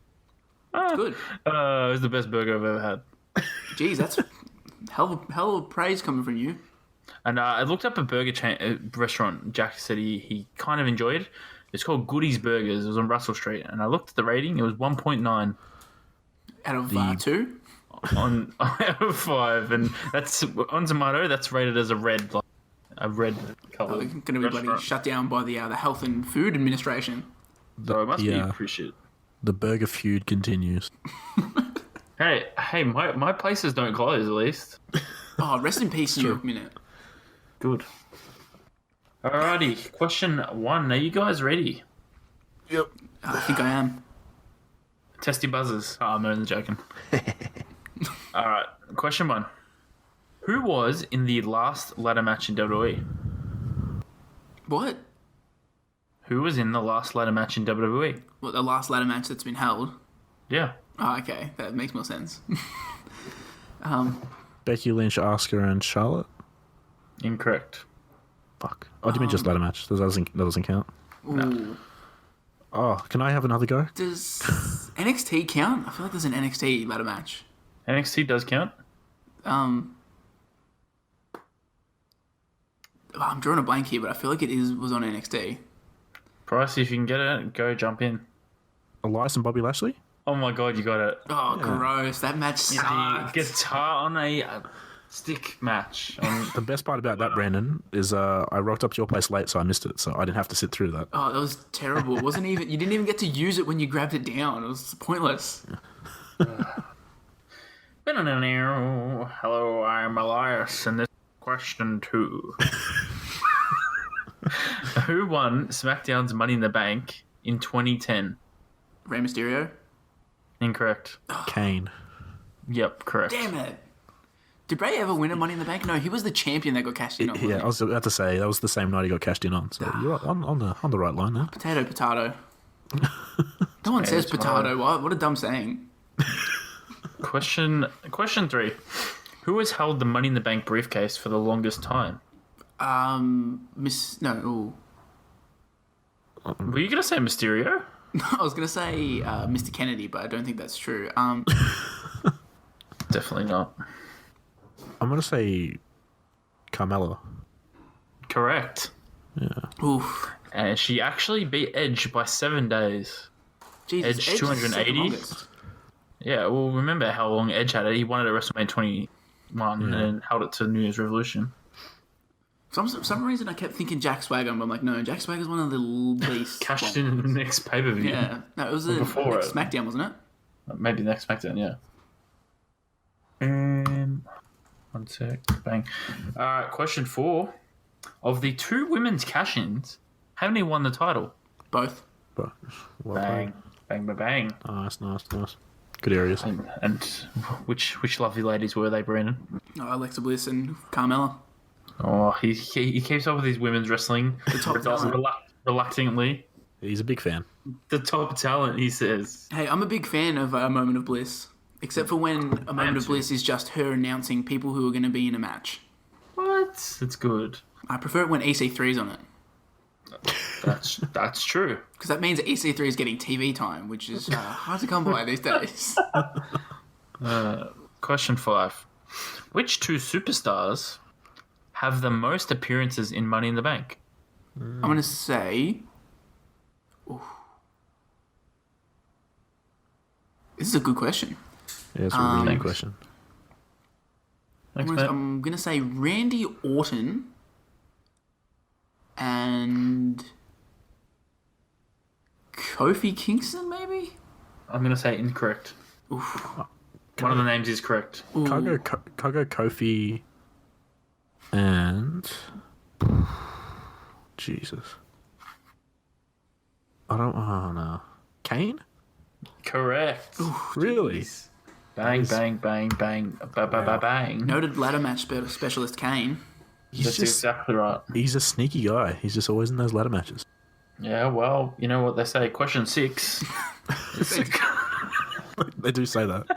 It's good. It was the best burger I've ever had. Jeez, that's hell of praise coming from you. And I looked up a burger chain restaurant. Jack said he kind of enjoyed. It's called Goody's Burgers. It was on Russell Street. And I looked at the rating. It was 1.9. Out of 2? Out of 5. And that's on Tomato, that's rated as a red colour. Going to be bloody shut down by the Health and Food Administration. So it must be appreciated. The burger feud continues. Hey, my places don't close, at least. Oh, rest in peace, New York Minute. Good. Alrighty, question 1. Are you guys ready? Yep. I think I am. Test your buzzers. Oh, I'm only joking. Alright, question 1. Who was in the last ladder match in WWE? What? Who was in the last ladder match in WWE? What, the last ladder match that's been held? Yeah. Oh, okay. That makes more sense. Becky Lynch, Asuka, and Charlotte? Incorrect. Fuck. Oh, do you mean just ladder match? That doesn't count? Ooh. Oh, can I have another go? Does NXT count? I feel like there's an NXT ladder match. NXT does count. I'm drawing a blank here, but I feel like was on NXT. Price, if you can get it, go jump in. Elias and Bobby Lashley? Oh my god, you got it. Oh, gross. That match The sucked. guitar on a stick match. The best part about that, Brandon, is I rocked up to your place late, so I missed it. So I didn't have to sit through that. Oh, that was terrible. It wasn't even. You didn't even get to use it when you grabbed it down. It was pointless. Hello, I'm Elias, and this is question 2. Who won SmackDown's Money in the Bank in 2010? Rey Mysterio. Incorrect. Kane. Yep, correct. Damn it. Did Bray ever win a Money in the Bank? No, he was the champion that got cashed in on. Yeah, I was about to say that was the same night he got cashed in on. So you're on the right line there. Potato. No one says potato. What a dumb saying. Question 3. Who has held the Money in the Bank briefcase for the longest time? Were Were you going to say Mysterio? I was gonna say Mr. Kennedy, but I don't think that's true. Definitely not. I'm gonna say Carmella. Correct. Yeah. Oof. And she actually beat Edge by 7 days. Jesus, Edge is the 280? second longest. Yeah, well, remember how long Edge had it? He won it at WrestleMania 21 and then held it to New Year's Revolution. For some reason, I kept thinking Jack Swagger, but I'm like, no, Jack Swagger's one of the least. Cashed in the next pay-per-view. Yeah. No, it was the Before next it. SmackDown, wasn't it? Maybe next SmackDown, yeah. 1 sec. Bang. Alright, question 4. Of the 2 women's cash-ins, how many won the title? Both. But well Bang. Bang, bang, bang. played. Nice. Good areas. And which lovely ladies were they, Brandon? Oh, Alexa Bliss and Carmella. Oh, he keeps up with his women's wrestling. The top talent. Reluctantly. He's a big fan. The top talent, he says. Hey, I'm a big fan of A Moment of Bliss, except for when A Moment of Bliss is just her announcing people who are going to be in a match. What? It's good. I prefer it when EC3's on it, That's true. because that means EC3 is getting TV time, which is hard to come by these days. Question 5. Which 2 superstars have the most appearances in Money in the Bank? I'm going to say... Oof. This is a good question. Yeah, it's a really good Thanks. question. Thanks, mate. I'm going to say Randy Orton and Kofi Kingston, maybe? I'm going to say incorrect. Oof. One of the names is correct. Ooh. Can I go Kofi and... Jesus. I don't... Oh, no. Kane? Correct. Really? Bang, bang, bang, bang, bang. Noted ladder match specialist Kane. That's exactly right. He's a sneaky guy. He's just always in those ladder matches. Yeah, well, you know what they say. Question 6. They do say that.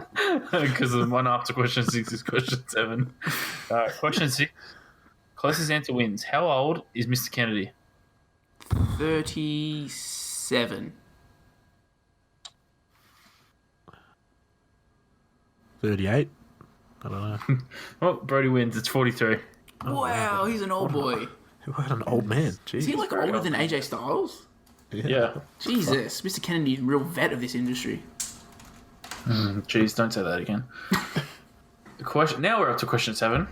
Because the one after question 6 is question 7. Alright, question 6. Closest answer wins. How old is Mr. Kennedy? 37. 38? I don't know. Well, Brody wins. It's 43. Wow, he's an old boy. What an old man. Jeez. Is he like older than AJ Styles? Yeah. Jesus, Mr. Kennedy, real vet of this industry. Jeez, don't say that again. Now we're up to question 7.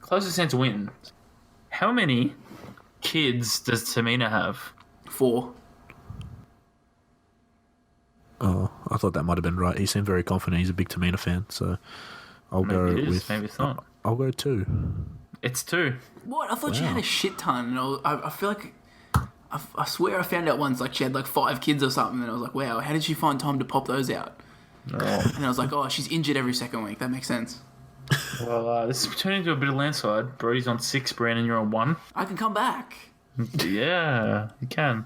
Closest answer wins. How many kids does Tamina have? 4. Oh, I thought that might have been right. He seemed very confident. He's a big Tamina fan, so I'll go Maybe it is, with... maybe it's not. I'll go 2. It's 2. What? I thought she had a shit ton. And I feel like... I swear I found out once, like, she had, like, 5 kids or something, and I was like, wow, how did she find time to pop those out? And I was like, oh, she's injured every second week. That makes sense. Well, this is turning into a bit of landslide. Brody's on 6, Brandon, you're on 1. I can come back. Yeah, you can.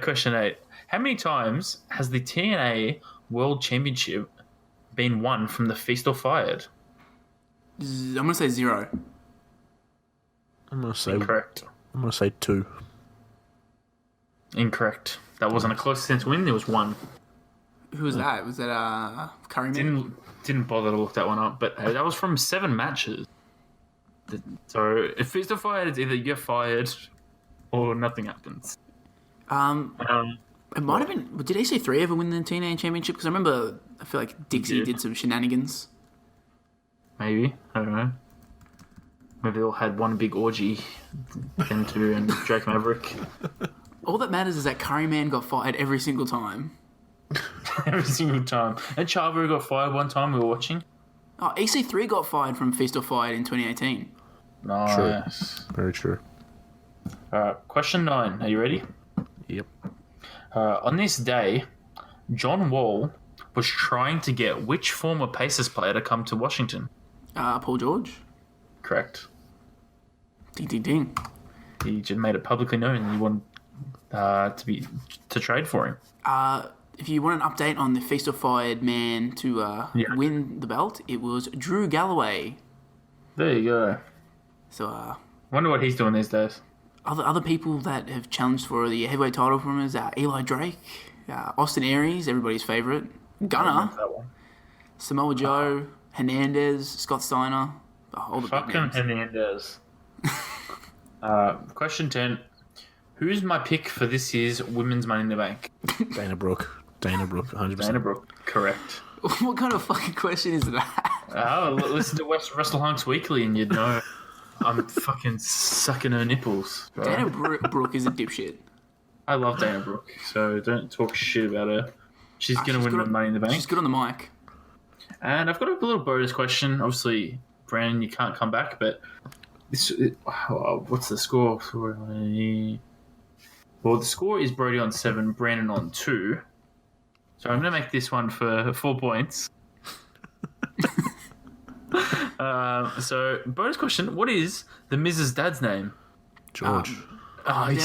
Question 8. How many times has the TNA World Championship been won from the Feast or Fired? I'm going to say 0. I'm gonna say Incorrect. 2. Incorrect. That wasn't a close sense win. There was 1. Who was that? Was that Curry Man? Didn't bother to look that one up, but that was from 7 matches. So if Feast or Fired, it's either you get fired or nothing happens. It might have been. Did EC3 ever win the TNA Championship? Because I feel like Dixie did some shenanigans. Maybe. I don't know. Maybe they all had one big orgy. Them two and Drake Maverick. All that matters is that Curry Man got fired every single time. Every single time. And Chavo got fired one time we were watching. Oh, EC3 got fired from Feast or Fight in 2018. Nice. True. Very true. Question 9. Are you ready? Yep. On this day, John Wall was trying to get which former Pacers player to come to Washington? Paul George. Correct. Ding, ding, ding. He just made it publicly known that he wanted to trade for him. If you want an update on the Feast or Fight man to win the belt, it was Drew Galloway. There you go. So, Wonder what he's doing these days. Other people that have challenged for the heavyweight title from us are Eli Drake, Austin Aries, everybody's favourite, Gunner, Samoa Joe, Hernandez, Scott Steiner. All the big names. Hernandez. Question 10. Who's my pick for this year's Women's Money in the Bank? Dana Brooke, 100%. Dana Brooke. Correct. What kind of fucking question is that? Listen to Wrestle Hunks Weekly and you'd know I'm fucking sucking her nipples. Bro. Dana Brooke is a dipshit. I love Dana Brooke, so don't talk shit about her. She's going to win the Money in the Bank. She's good on the mic. And I've got a little bonus question. Obviously, Brandon, you can't come back, but what's the score? Well, the score is Brody on 7, Brandon on 2. So I'm going to make this one for 4 points. So, bonus question. What is the Mrs. Dad's name? George. God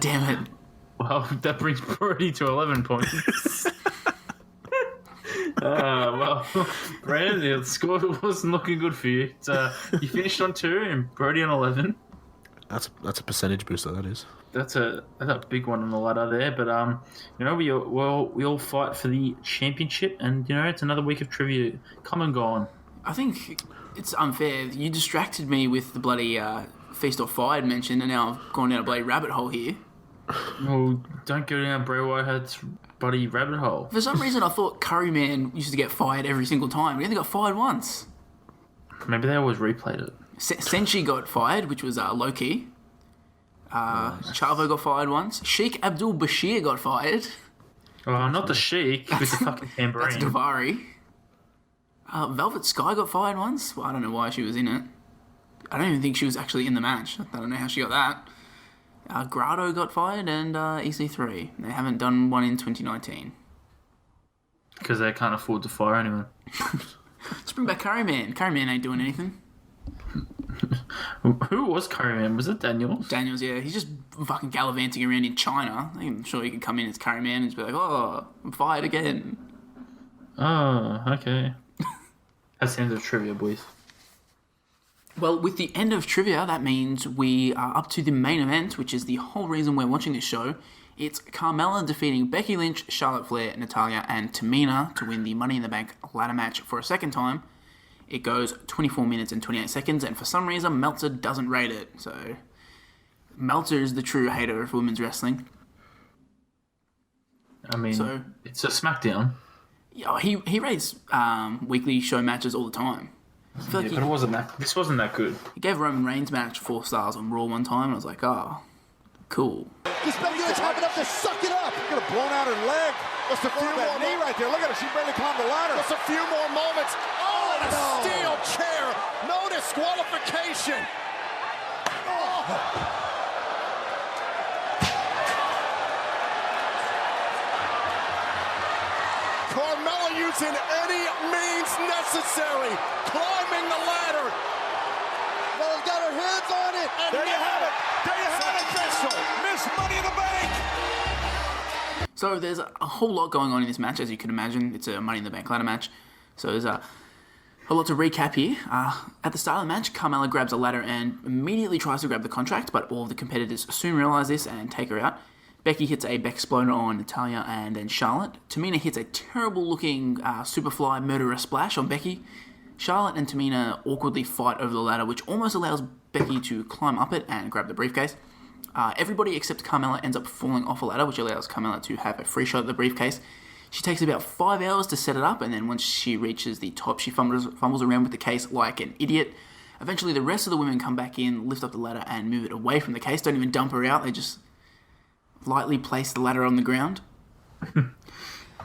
damn it. Well, that brings Brody to 11 points. Well, Brandon, the score wasn't looking good for you. You finished on 2 and Brody on 11. That's a percentage booster, that is. That's a big one on the ladder there, but we all fight for the championship, and it's another week of trivia come and gone. I think it's unfair. You distracted me with the bloody Feast or Fight mention, and now I've gone down a bloody rabbit hole here. Well, don't go down Bray Wyatt's bloody rabbit hole. For some reason, I thought Curry Man used to get fired every single time. He only got fired once. Maybe they always replayed it. Senshi got fired, which was low-key. Chavo got fired once. Sheikh Abdul Bashir got fired. Oh, not the Sheik with the fucking tambourine. That's Davari. Velvet Sky got fired once. Well, I don't know why she was in it. I don't even think she was actually in the match. I don't know how she got that. Grado got fired and EC3. They haven't done one in 2019. Because they can't afford to fire anyone. Let's bring back Curry Man. Curry Man ain't doing anything. Who was Curry Man? Was it Daniels? Daniels, yeah. He's just fucking gallivanting around in China. I'm sure he could come in as Curry Man and just be like, oh, I'm fired again. Oh, okay. That's the end of trivia, boys. Well, with the end of trivia, that means we are up to the main event, which is the whole reason we're watching this show. It's Carmella defeating Becky Lynch, Charlotte Flair, Natalya, and Tamina to win the Money in the Bank ladder match for a second time. It goes 24 minutes and 28 seconds, and for some reason, Meltzer doesn't rate it. So, Meltzer is the true hater of women's wrestling. I mean, it's a SmackDown. Yeah, he rates weekly show matches all the time. I feel like this wasn't that good. He gave Roman Reigns match 4 stars on Raw one time, and I was like, oh, cool. This Becky Lynch having enough to suck it up. Could have blown out her leg. Just a few more knee right there. Look at her. She barely climbed the ladder. Just a few more moments. Oh, and a steel chair. No disqualification. Oh. Carmella using any means necessary. Climbing the ladder. Well, got her hands on it. And there you have it. There you have it, official. Miss Money in the Bank. So there's a whole lot going on in this match, as you can imagine. It's a Money in the Bank ladder match. So there's a lot to recap here. At the start of the match, Carmella grabs a ladder and immediately tries to grab the contract, but all of the competitors soon realise this and take her out. Becky hits a Beck Exploder on Natalya and then Charlotte. Tamina hits a terrible-looking Superfly Murderer Splash on Becky. Charlotte and Tamina awkwardly fight over the ladder, which almost allows Becky to climb up it and grab the briefcase. Everybody except Carmella ends up falling off a ladder, which allows Carmella to have a free shot at the briefcase. She takes about 5 hours to set it up, and then once she reaches the top, she fumbles around with the case like an idiot. Eventually, the rest of the women come back in, lift up the ladder, and move it away from the case. Don't even dump her out. They just lightly place the ladder on the ground.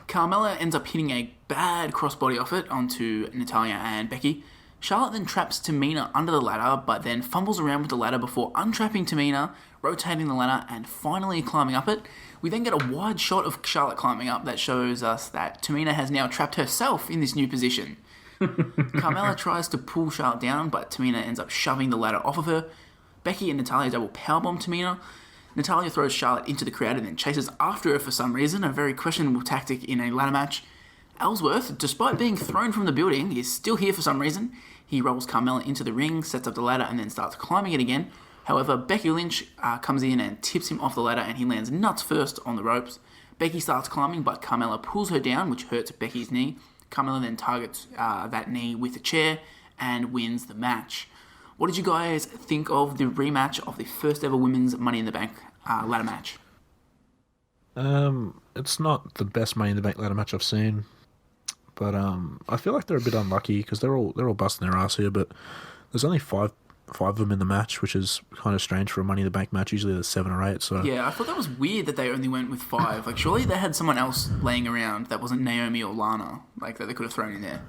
Carmella ends up hitting a bad crossbody off it onto Natalya and Becky. Charlotte then traps Tamina under the ladder, but then fumbles around with the ladder before untrapping Tamina, rotating the ladder, and finally climbing up it. We then get a wide shot of Charlotte climbing up that shows us that Tamina has now trapped herself in this new position. Carmella tries to pull Charlotte down, but Tamina ends up shoving the ladder off of her. Becky and Natalya double powerbomb Tamina. Natalya throws Charlotte into the crowd and then chases after her for some reason, a very questionable tactic in a ladder match. Ellsworth, despite being thrown from the building, is still here for some reason. He rolls Carmella into the ring, sets up the ladder, and then starts climbing it again. However, Becky Lynch comes in and tips him off the ladder, and he lands nuts first on the ropes. Becky starts climbing, but Carmella pulls her down, which hurts Becky's knee. Carmella then targets that knee with a chair and wins the match. What did you guys think of the rematch of the first ever women's Money in the Bank ladder match? It's not the best Money in the Bank ladder match I've seen, but I feel like they're a bit unlucky because they're all busting their ass here. But there's only five of them in the match, which is kind of strange for a Money in the Bank match. Usually there's 7 or 8. So yeah, I thought that was weird that they only went with 5. Like, surely they had someone else laying around that wasn't Naomi or Lana, like that they could have thrown in there.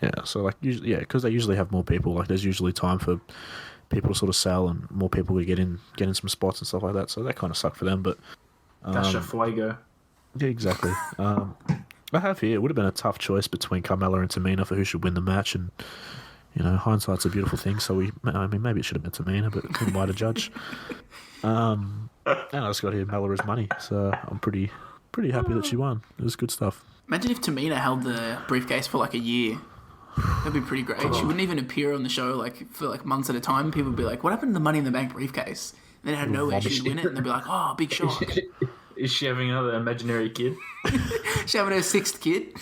Yeah, so like usually, because they usually have more people. Like there's usually time for people to sort of sell and more people to get in some spots and stuff like that. So that kind of sucked for them. But Dasha Fuego. Yeah, exactly. I have here. It would have been a tough choice between Carmella and Tamina for who should win the match, and you know, hindsight's a beautiful thing. So maybe it should have been Tamina, but couldn't buy to judge. And I just got here Mella's money, so I'm pretty happy that she won. It was good stuff. Imagine if Tamina held the briefcase for like a year. That'd be pretty great. She wouldn't even appear on the show for months at a time. People would be like, "What happened to the Money in the Bank briefcase?" And then out of nowhere, she'd win it, and they'd be like, "Oh, big shock." Is she having another imaginary kid? She's having her 6th kid.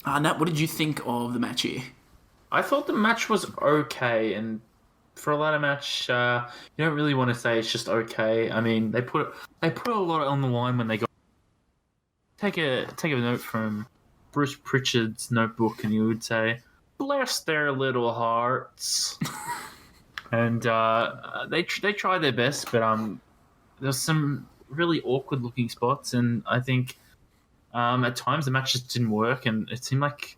Nat, what did you think of the match here? I thought the match was okay, and for a ladder match, you don't really want to say it's just okay. I mean, they put a lot on the line when they got. Take a note from Bruce Pritchard's notebook, and you would say, "Bless their little hearts." And they tried their best, but there's some really awkward looking spots, and I think at times the match just didn't work, and it seemed like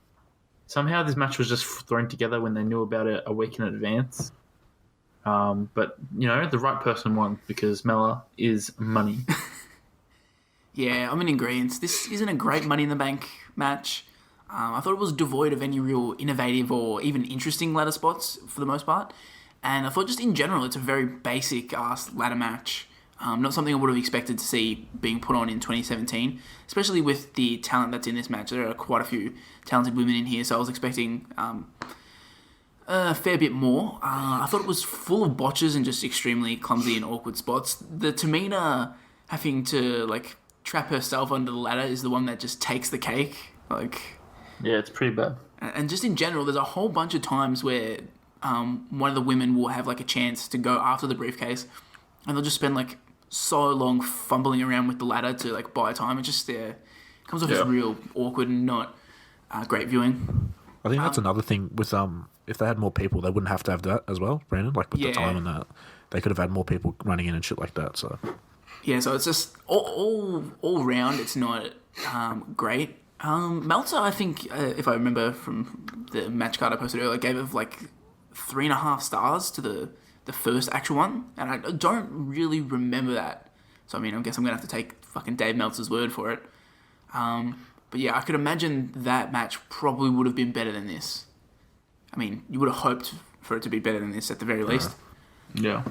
somehow this match was just thrown together when they knew about it a week in advance. But you know, the right person won because Mella is money. Yeah, I'm in agreement. This isn't a great Money in the Bank match. I thought it was devoid of any real innovative or even interesting ladder spots for the most part. And I thought just in general, it's a very basic-ass ladder match. Not something I would have expected to see being put on in 2017, especially with the talent that's in this match. There are quite a few talented women in here, so I was expecting a fair bit more. I thought it was full of botches and just extremely clumsy and awkward spots. The Tamina having to trap herself under the ladder is the one that just takes the cake. Yeah, it's pretty bad. And just in general, there's a whole bunch of times where one of the women will have a chance to go after the briefcase, and they'll just spend so long fumbling around with the ladder to buy time. It just comes off as real awkward and not great viewing. I think that's another thing with if they had more people, they wouldn't have to have that as well, Brandon. With the time and that, they could have had more people running in and shit like that. So yeah, so it's just all round, it's not great. Meltzer, I think, if I remember from the match card I posted earlier, gave it 3.5 stars to the first actual one, and I don't really remember that. So I guess I'm gonna have to take fucking Dave Meltzer's word for it. But yeah, I could imagine that match probably would have been better than this. You would have hoped for it to be better than this at the very least. Yeah.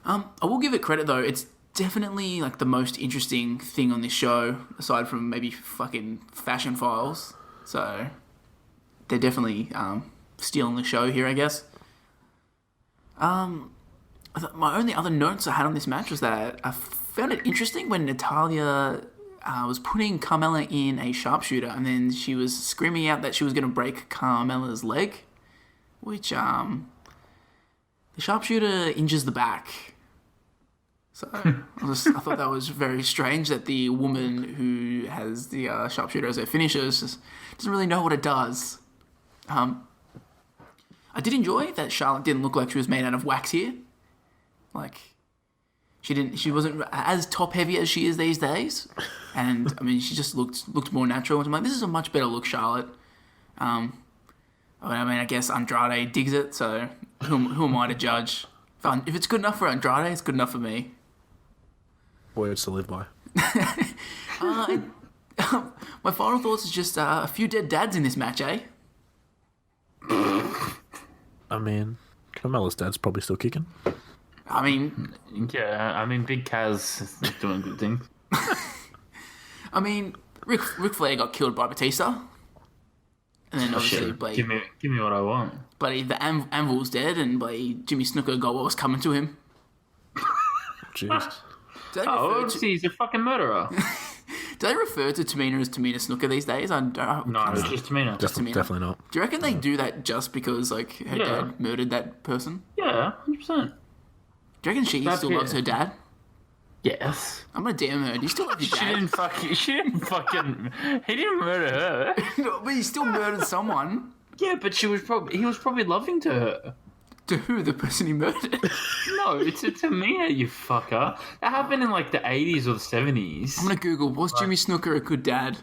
I will give it credit though. It's definitely the most interesting thing on this show, aside from maybe fucking Fashion Files. So they're definitely stealing the show here, I guess. My only other notes I had on this match was that I found it interesting when Natalya was putting Carmella in a sharpshooter, and then she was screaming out that she was going to break Carmella's leg, which the sharpshooter injures the back. So I thought that was very strange that the woman who has the sharpshooter as her finisher just doesn't really know what it does. I did enjoy that Charlotte didn't look like she was made out of wax here. Like, she wasn't as top heavy as she is these days. And I mean, she just looked more natural. And I'm like, this is a much better look, Charlotte. I mean, I guess Andrade digs it, so who am I to judge? If it's good enough for Andrade, it's good enough for me. Words to live by. My final thoughts is just a few dead dads in this match, eh? I mean, Carmella's dad's probably still kicking. I mean... Yeah, I mean, Big Kaz is doing good things. I mean, Ric Flair got killed by Batista. And then obviously... Give me what I want. Bloody the Anvil's dead, and bloody Jimmy Snuka got what was coming to him. Jesus. He's a fucking murderer. Do they refer to Tamina as Tamina Snuka these days? No, it's just Tamina. Definitely not. Do you reckon they do that just because like her dad murdered that person? Yeah, 100%. Do you reckon she still loves her dad? Yes. I'm gonna DM her. Do you still love your dad? She didn't fucking. He didn't murder her. No, but he still murdered someone. Yeah, but he was probably loving to her. To who? The person he murdered? No, it's Tamina, you fucker. That happened in like the 80s or the 70s. I'm gonna Google, was Jimmy Snuka a good dad?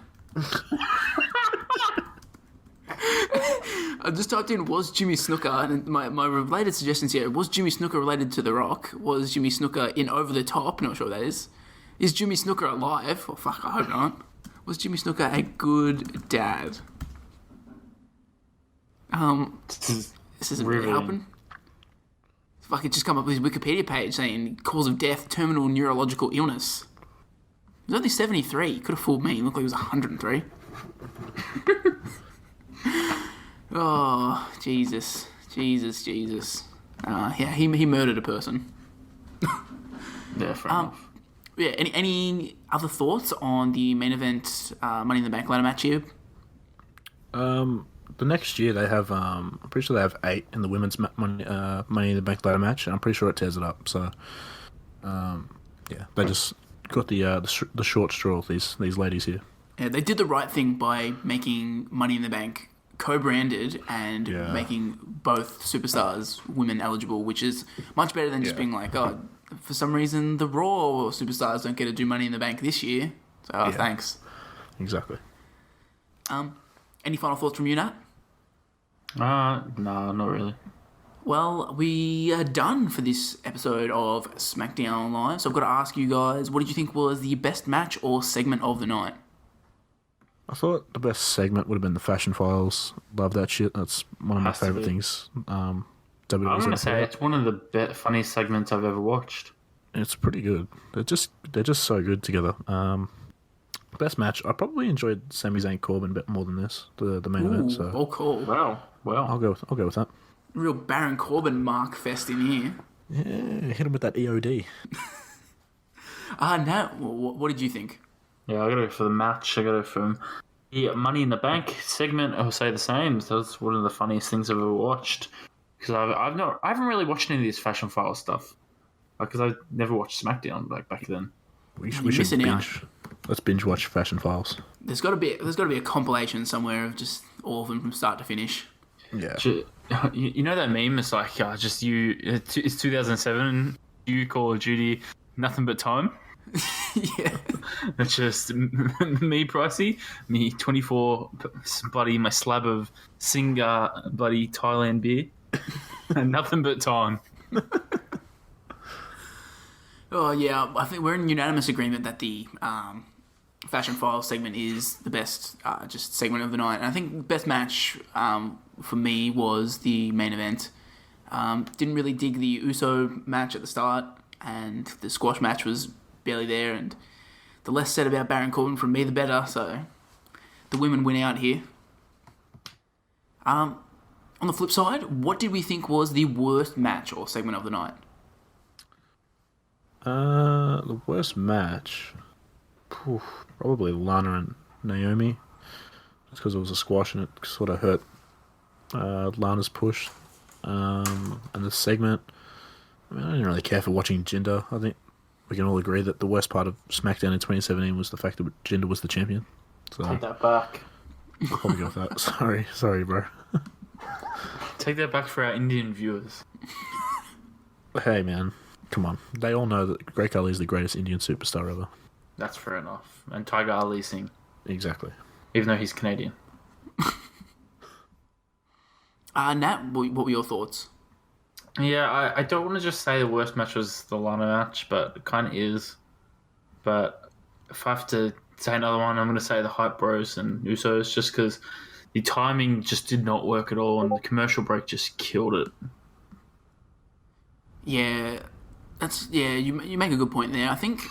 I just typed in, was Jimmy Snuka, and my related suggestions here, was Jimmy Snuka related to The Rock? Was Jimmy Snuka in Over the Top? Not sure what that is. Is Jimmy Snuka alive? Oh, fuck, I hope not. Was Jimmy Snuka a good dad? This isn't really helping. Fuck, it just come up with his Wikipedia page saying cause of death, terminal neurological illness. He was only 73. He could have fooled me. He looked like he was 103. Oh, Jesus. Yeah, he murdered a person. Yeah, fair enough. Yeah, any other thoughts on the main event Money in the Bank ladder match here? The next year they have, I'm pretty sure they have 8 in the women's Money in the Bank ladder match, and I'm pretty sure it tears it up. So, yeah, they just got the short straw of these ladies here. Yeah, they did the right thing by making Money in the Bank co-branded and making both superstars women eligible, which is much better than just being like, oh, for some reason the Raw superstars don't get to do Money in the Bank this year. So, thanks. Exactly. Any final thoughts from you, Nat? No, not really. Well, we are done for this episode of SmackDown Live. So I've got to ask you guys, what did you think was the best match or segment of the night? I thought the best segment would have been the Fashion Files. Love that shit. That's one of my favourite things. I'm going to say it's one of the funniest segments I've ever watched. It's pretty good. They're just so good together. Best match. I probably enjoyed Sami Zayn Corbin a bit more than this, the main event. So oh, cool. Wow. Well, I'll go with that. Real Baron Corbin mark fest in here. Yeah, hit him with that EOD. Nat, what did you think? Yeah, I got to go for the match. I got to go for the Money in the Bank segment. I'll say the same. That's one of the funniest things I've ever watched. Because I haven't really watched any of this Fashion File stuff. Because I never watched SmackDown back then. We should binge. Let's binge watch Fashion Files. There's got to be a compilation somewhere of just all of them from start to finish. Yeah. You know that meme? It's like just you. It's 2007. You Call of Duty, nothing but time. Yeah. It's just me, Pricey, me 24 buddy, my slab of Singer buddy Thailand beer, and nothing but time. Oh yeah, I think we're in unanimous agreement that the Fashion File segment is the best just segment of the night. And I think best match for me was the main event. Didn't really dig the Uso match at the start, and the squash match was barely there, and the less said about Baron Corbin from me, the better, so the women win out here. On the flip side, what did we think was the worst match or segment of the night? The worst match... Probably Lana and Naomi. Just because it was a squash and it sort of hurt Lana's push. And the segment, I mean, I didn't really care for watching Jinder. I think we can all agree that the worst part of SmackDown in 2017 was the fact that Jinder was the champion. So Take that back. I'll probably go with that. Sorry, bro. Take that back for our Indian viewers. Hey, man, come on. They all know that Great Khali is the greatest Indian superstar ever. That's fair enough. And Tiger Ali Singh, Exactly. even though he's Canadian. Nat, what were your thoughts? Yeah, I don't want to just say the worst match was the Lana match, but it kind of is. But if I have to say another one, I'm going to say the Hype Bros and Usos, just because the timing just did not work at all, and the commercial break just killed it. Yeah, you make a good point there. I think,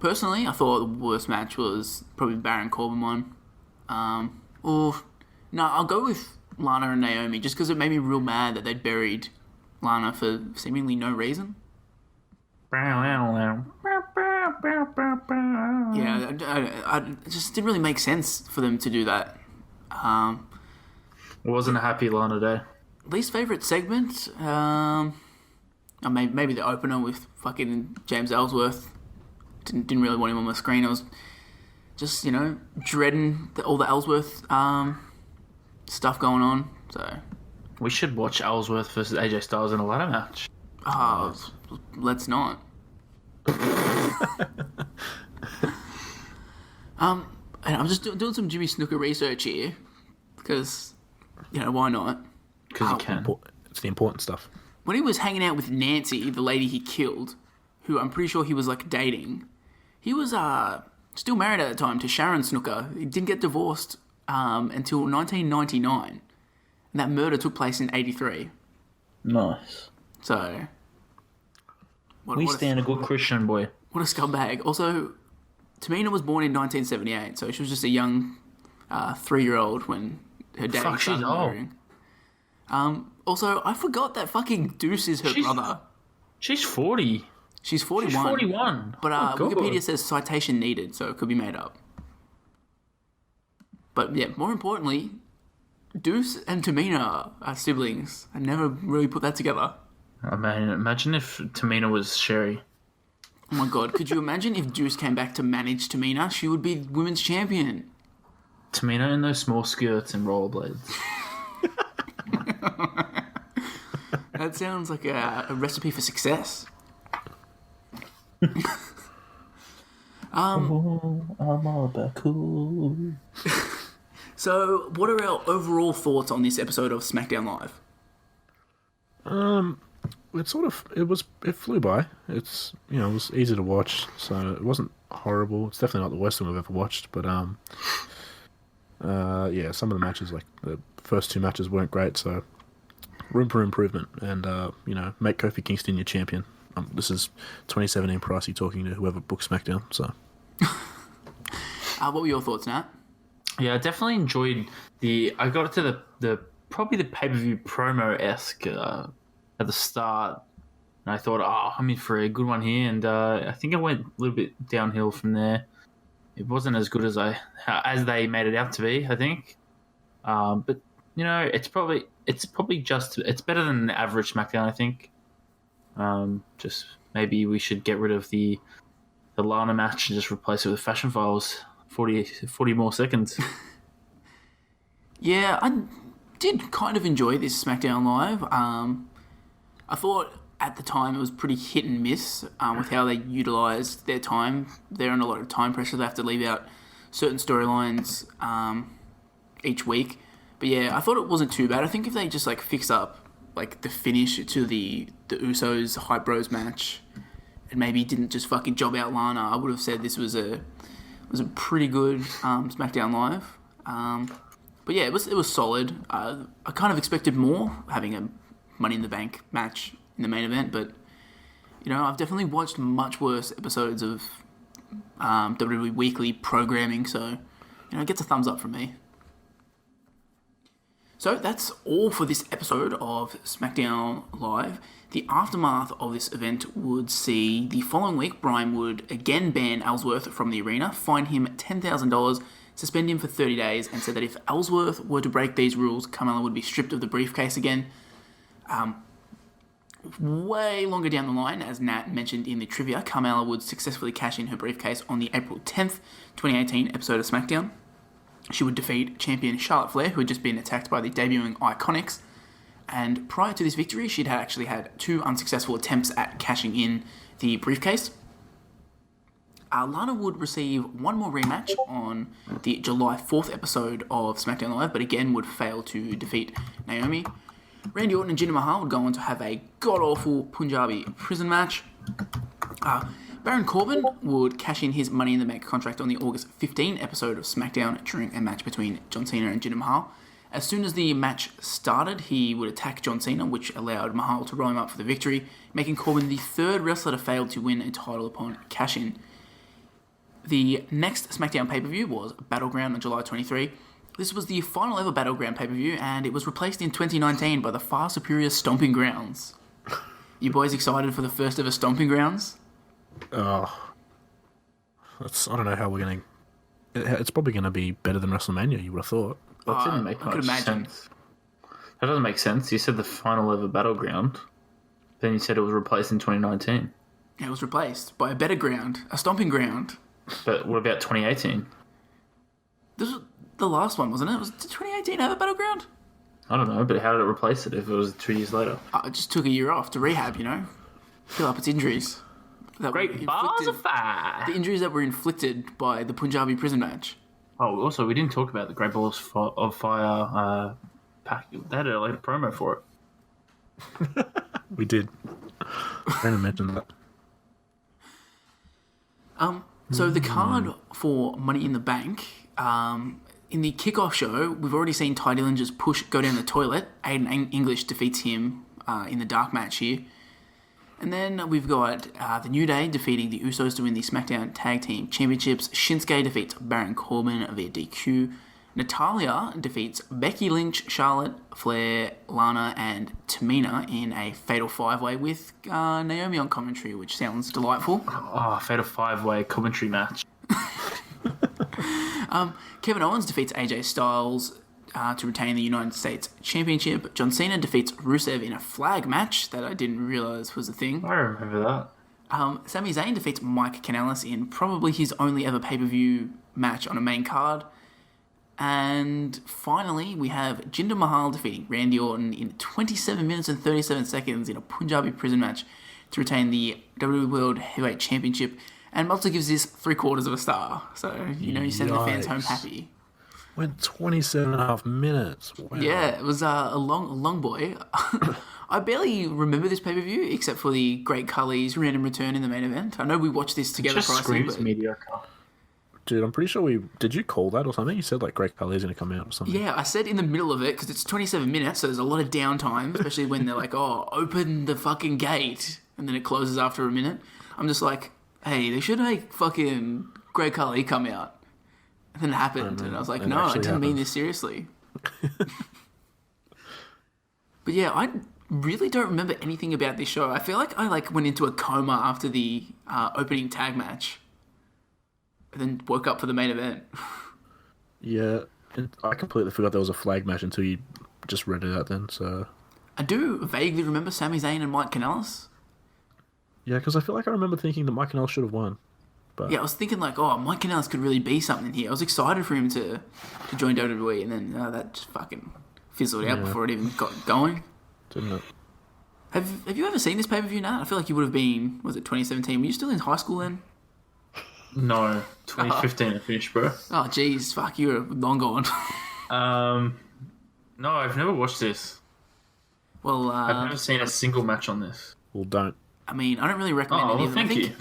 personally, I thought the worst match was probably Baron Corbin one. I'll go with Lana and Naomi, just because it made me real mad that they'd buried Lana for seemingly no reason. Yeah, it just didn't really make sense for them to do that. It wasn't a happy Lana day. Least favourite segment? Maybe the opener with fucking James Ellsworth. Didn't really want him on my screen. I was just, dreading all the Ellsworth stuff going on. So We should watch Ellsworth versus AJ Styles in a ladder match. Let's not. And I'm just doing some Jimmy Snuka research here because, why not? Because you can. It's the important stuff. When he was hanging out with Nancy, the lady he killed, who I'm pretty sure he was dating, he was still married at the time to Sharon Snuka. He didn't get divorced until 1999, and that murder took place in '83. Nice. So, We stand a good Christian boy. What a scumbag. Also, Tamina was born in 1978, so she was just a young 3-year-old when her dad Fuck, started she's old. murdering. Also, I forgot that fucking Deuce is her brother. She's 40. She's 41. She's 41. But Oh, God. Wikipedia says citation needed, so it could be made up. But yeah, more importantly, Deuce and Tamina are siblings. I never really put that together. I mean, imagine if Tamina was Sherry. Oh my god, could you imagine if Deuce came back to manage Tamina? She would be women's champion. Tamina in those small skirts and rollerblades. That sounds like a recipe for success. I'm all about cool. So, what are our overall thoughts on this episode of SmackDown Live? It flew by. It was easy to watch, so it wasn't horrible. It's definitely not the worst thing I've ever watched, but some of the matches, like the first two matches, weren't great, so room for improvement. And make Kofi Kingston your champion. This is 2017 Pricey talking to whoever booked SmackDown. So, what were your thoughts, Nat? Yeah, I definitely enjoyed I got to the probably the pay-per-view promo-esque at the start. And I thought, I'm in for a good one here. And I think I went a little bit downhill from there. It wasn't as good as they made it out to be, I think. But, it's probably it's better than the average SmackDown, I think. Just maybe we should get rid of the Lana match and just replace it with Fashion Files. 40 more seconds. Yeah, I did kind of enjoy this SmackDown Live. I thought at the time it was pretty hit and miss with how they utilised their time. They're under a lot of time pressure. They have to leave out certain storylines each week. But yeah, I thought it wasn't too bad. I think if they just fix up the finish to the Usos Hype Bros match and maybe didn't just fucking job out Lana, I would have said this was a pretty good SmackDown Live. But yeah, it was solid. I kind of expected more, having a Money in the Bank match in the main event, but I've definitely watched much worse episodes of WWE Weekly programming, so it gets a thumbs up from me. So that's all for this episode of SmackDown Live. The aftermath of this event would see the following week, Bryan would again ban Ellsworth from the arena, fine him $10,000, suspend him for 30 days, and said that if Ellsworth were to break these rules, Carmella would be stripped of the briefcase again. Way longer down the line, as Nat mentioned in the trivia, Carmella would successfully cash in her briefcase on the April 10th, 2018 episode of SmackDown. She would defeat champion Charlotte Flair, who had just been attacked by the debuting Iconics. And prior to this victory, she'd actually had 2 unsuccessful attempts at cashing in the briefcase. Lana would receive one more rematch on the July 4th episode of SmackDown Live, but again would fail to defeat Naomi. Randy Orton and Jinder Mahal would go on to have a god-awful Punjabi prison match. Baron Corbin would cash in his Money in the Bank contract on the August 15 episode of SmackDown during a match between John Cena and Jinder Mahal. As soon as the match started, he would attack John Cena, which allowed Mahal to roll him up for the victory, making Corbin the 3rd wrestler to fail to win a title upon cash-in. The next SmackDown pay-per-view was Battleground on July 23. This was the final ever Battleground pay-per-view, and it was replaced in 2019 by the far superior Stomping Grounds. You boys excited for the first ever Stomping Grounds? Oh, I don't know how we're going to... It's probably going to be better than WrestleMania, you would have thought. That didn't make much sense. That doesn't make sense. You said the final ever Battleground. Then you said it was replaced in 2019. It was replaced by a better ground, a Stomping Ground. But what about 2018? This was the last one, wasn't it? Did 2018 have a Battleground? I don't know, but how did it replace it if it was 2 years later? It just took a year off to rehab, fill up its injuries. Great bars of fire! The injuries that were inflicted by the Punjabi prison match. Oh, also, we didn't talk about the Great Balls of Fire pack. They had a later promo for it. We did. Brandon mentioned that. So the card for Money in the Bank, in the kickoff show, we've already seen Ty Dillon just go down the toilet. Aiden English defeats him in the dark match here. And then we've got the New Day defeating the Usos to win the SmackDown Tag Team Championships. Shinsuke defeats Baron Corbin via DQ. Natalya defeats Becky Lynch, Charlotte, Flair, Lana, and Tamina in a Fatal 5-Way with Naomi on commentary, which sounds delightful. Oh, Fatal 5-Way commentary match. Kevin Owens defeats AJ Styles to retain the United States Championship. John Cena defeats Rusev in a flag match that I didn't realise was a thing. I remember that. Sami Zayn defeats Mike Kanellis in probably his only ever pay-per-view match on a main card. And finally, we have Jinder Mahal defeating Randy Orton in 27 minutes and 37 seconds in a Punjabi prison match to retain the WWE World Heavyweight Championship. And Meltzer gives this 3/4 of a star. So, you send the fans home happy. Went 27 and a half minutes. Wow. Yeah, it was a long boy. I barely remember this pay-per-view, except for the Great Khali's random return in the main event. I know we watched this together. It just screams mediocre. Dude, I'm pretty sure did you call that or something? You said like Great Khali's going to come out or something. Yeah, I said in the middle of it, because it's 27 minutes, so there's a lot of downtime, especially when they're like, open the fucking gate, and then it closes after a minute. I'm just like, hey, they should make fucking Great Khali come out. And then it happened, and I was like, no, I didn't mean this seriously. But yeah, I really don't remember anything about this show. I feel like I went into a coma after the opening tag match, and then woke up for the main event. Yeah, and I completely forgot there was a flag match until you just read it out then, so... I do vaguely remember Sami Zayn and Mike Kanellis. Yeah, because I feel like I remember thinking that Mike Kanellis should have won. But... Yeah, I was thinking Mike Kanellis could really be something here. I was excited for him to join WWE, and then that just fucking fizzled out before it even got going. Didn't it? Have you ever seen this pay-per-view, Nat? I feel like you would have been, was it 2017? Were you still in high school then? No, 2015 I finished, bro. Oh, jeez, fuck, you were long gone. No, I've never watched this. Well, I've never seen a single match on this. Well, don't. I mean, I don't really recommend any of them. Thank you.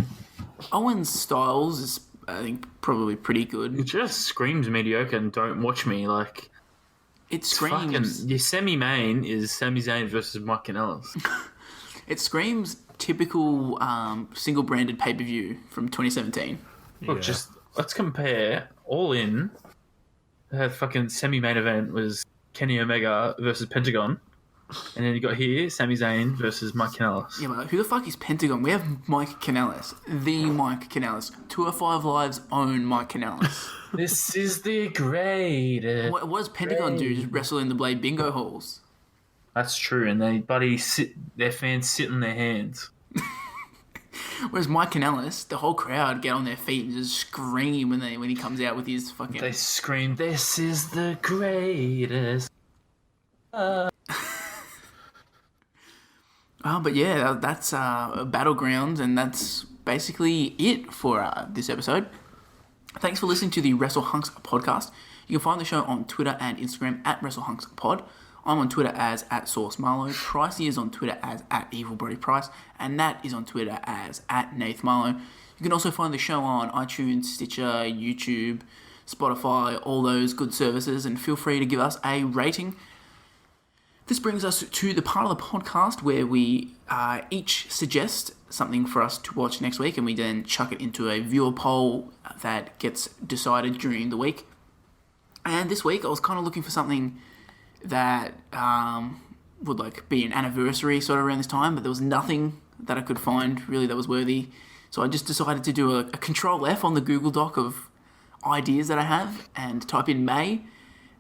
Owen's Styles is, I think, probably pretty good. It just screams mediocre and don't watch me. Like, it screams... Your semi-main is Sami Zayn versus Mike Kanellis. It screams typical single-branded pay-per-view from 2017. Look, just let's compare All In. That fucking semi-main event was Kenny Omega versus Pentagon. And then you got here, Sami Zayn versus Mike Kanellis. Yeah, but who the fuck is Pentagon? We have Mike Kanellis. The Mike Kanellis. 205 Live's own Mike Kanellis. This is the greatest. What does Pentagon do? Just wrestle in the Blade bingo halls? That's true, and their fans sit on their hands. Whereas Mike Kanellis, the whole crowd get on their feet and just scream when he comes out with his fucking... They scream, "This is the greatest." But yeah, that's Battlegrounds, and that's basically it for this episode. Thanks for listening to the Wrestle Hunks Podcast. You can find the show on Twitter and Instagram at Wrestle Hunks Pod. I'm on Twitter as @SauceMarlow. Pricey is on Twitter as @EvilBrodyPrice. And Nat is on Twitter as @NathMarlow. You can also find the show on iTunes, Stitcher, YouTube, Spotify, all those good services. And feel free to give us a rating. This brings us to the part of the podcast where we each suggest something for us to watch next week. And we then chuck it into a viewer poll that gets decided during the week. And this week I was kind of looking for something that would be an anniversary sort of around this time, but there was nothing that I could find really that was worthy. So I just decided to do a Control F on the Google Doc of ideas that I have and type in May,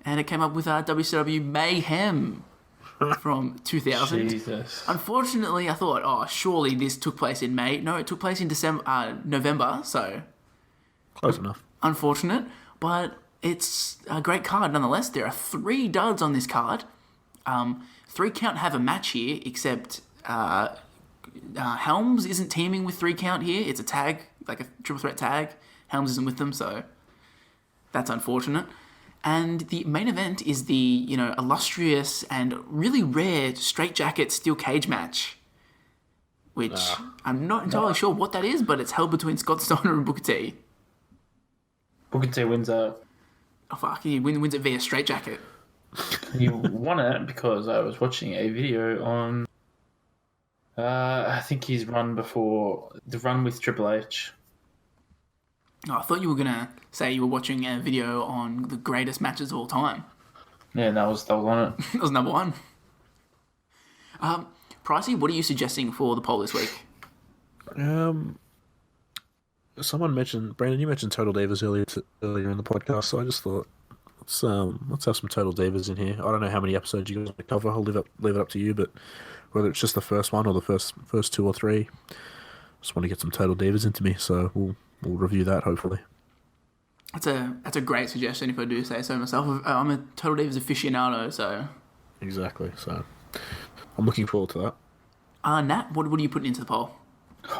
and it came up with WCW Mayhem from 2000. Jesus. Unfortunately, I thought, surely this took place in May. No, it took place in November, so... Close enough. Unfortunate, but... It's a great card nonetheless. There are 3 duds on this card. 3 Count have a match here, except Helms isn't teaming with 3 Count here. It's a tag, like a triple threat tag. Helms isn't with them, so that's unfortunate. And the main event is the, illustrious and really rare straitjacket steel cage match, which I'm not entirely sure what that is, but it's held between Scott Steiner and Booker T. Booker T wins out. Oh, fuck, he wins it via straitjacket. He won it because I was watching a video on... I think he's run before... The run with Triple H. Oh, I thought you were going to say you were watching a video on the greatest matches of all time. Yeah, that was on it. That was number 1. Pricey, what are you suggesting for the poll this week? Someone mentioned, Brandon, you mentioned Total Divas earlier in the podcast, so I just thought let's have some Total Divas in here. I don't know how many episodes you guys want to cover. I'll leave it up to you, but whether it's just the first one or the first 2 or 3, just want to get some Total Divas into me. So we'll review that hopefully. That's a great suggestion if I do say so myself. I'm a Total Divas aficionado, so exactly. So I'm looking forward to that. Nat, what are you putting into the poll?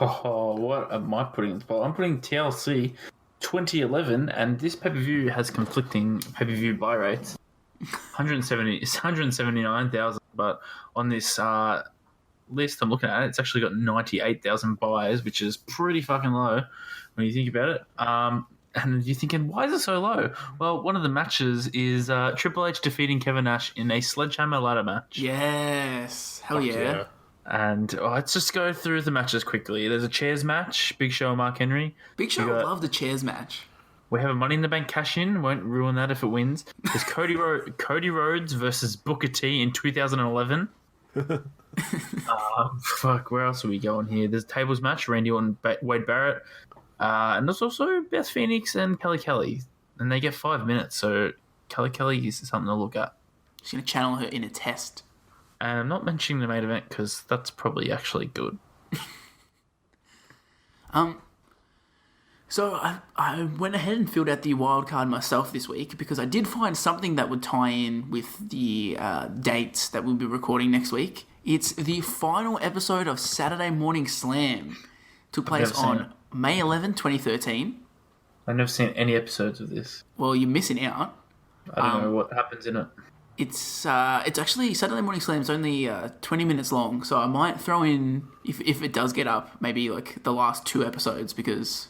Oh, what am I putting in the poll? I'm putting TLC 2011, and this pay-per-view has conflicting pay-per-view buy rates. 179,000, but on this list I'm looking at, it's actually got 98,000 buys, which is pretty fucking low when you think about it. And you're thinking, why is it so low? Well, one of the matches is Triple H defeating Kevin Nash in a sledgehammer ladder match. Yes, hell yeah. And let's just go through the matches quickly. There's a chairs match, Big Show and Mark Henry. Big Show would love the chairs match. We have a Money in the Bank cash-in. Won't ruin that if it wins. There's Cody Rhodes versus Booker T in 2011. Fuck, where else are we going here? There's a tables match, Randy Orton, Wade Barrett. And there's also Beth Phoenix and Kelly. And they get 5 minutes, so Kelly is something to look at. She's going to channel her in a test. And I'm not mentioning the main event because that's probably actually good. So I went ahead and filled out the wild card myself this week because I did find something that would tie in with the dates that we'll be recording next week. It's the final episode of Saturday Morning Slam. Took place on May 11, 2013. I've never seen any episodes of this. Well, you're missing out. I don't know what happens in it. It's actually Saturday Morning Slam is only 20 minutes long, so I might throw in, if it does get up, maybe like the last 2 episodes because...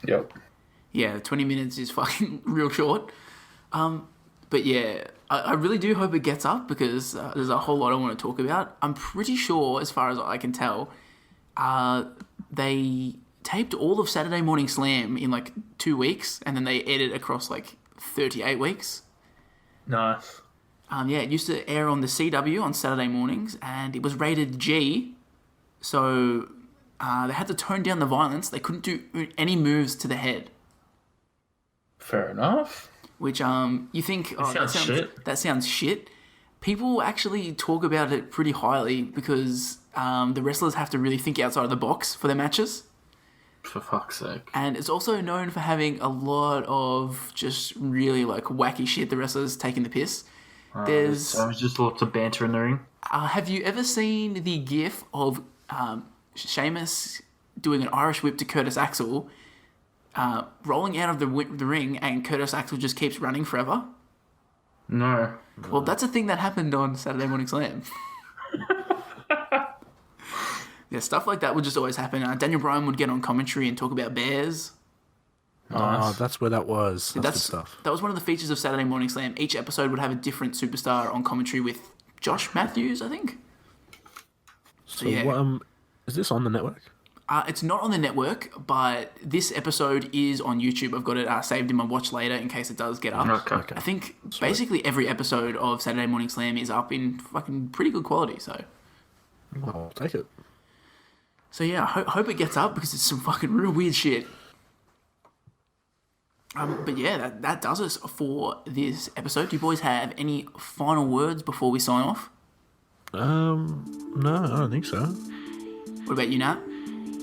Yep. Yeah, 20 minutes is fucking real short. But yeah, I really do hope it gets up because there's a whole lot I want to talk about. I'm pretty sure, as far as I can tell, they taped all of Saturday Morning Slam in like 2 weeks and then they edit across like 38 weeks. Nice. It used to air on the CW on Saturday mornings, and it was rated G, so they had to tone down the violence. They couldn't do any moves to the head. Fair enough. Which you think that sounds shit. People actually talk about it pretty highly because the wrestlers have to really think outside of the box for their matches. For fuck's sake. And it's also known for having a lot of just really like wacky shit. The wrestlers taking the piss. There's just lots of banter in the ring. Have you ever seen the gif of Sheamus doing an Irish whip to Curtis Axel, rolling out of the ring, and Curtis Axel just keeps running forever? No. Well, that's a thing that happened on Saturday Morning Slam. Yeah, stuff like that would just always happen. Daniel Bryan would get on commentary and talk about bears. Nice. Oh, that's where that was. That's good stuff. That was one of the features of Saturday Morning Slam. Each episode would have a different superstar on commentary with Josh Matthews, I think. So yeah. Is this on the network? It's not on the network, but this episode is on YouTube. I've got it saved in my watch later in case it does get up. Okay. I think basically every episode of Saturday Morning Slam is up in fucking pretty good quality, so... I'll take it. So yeah, I hope it gets up because it's some fucking real weird shit. But yeah, that does us for this episode. Do you boys have any final words before we sign off? No, I don't think so. What about you, Nat?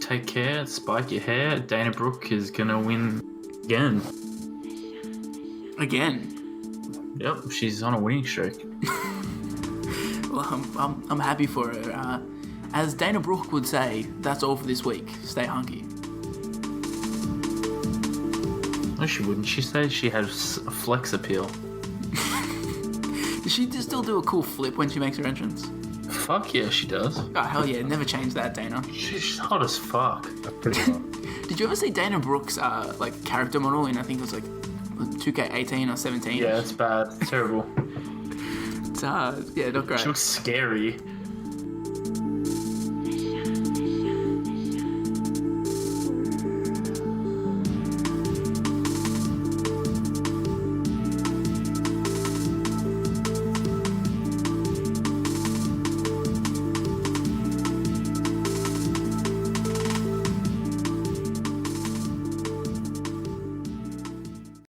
Take care, spike your hair. Dana Brooke is gonna win again. Again? Yep, she's on a winning streak. Well, I'm happy for her. As Dana Brooke would say, that's all for this week. Stay hunky. No, she wouldn't. She said she had a flex appeal. Does she still do a cool flip when she makes her entrance? Fuck yeah, she does. Oh, hell yeah. Never change that, Dana. She's hot as fuck. That's pretty hot. Did you ever see Dana Brooke's character model in, I think it was 2K18 or 17? Yeah, it's bad. It's terrible. It's not great. She looks scary.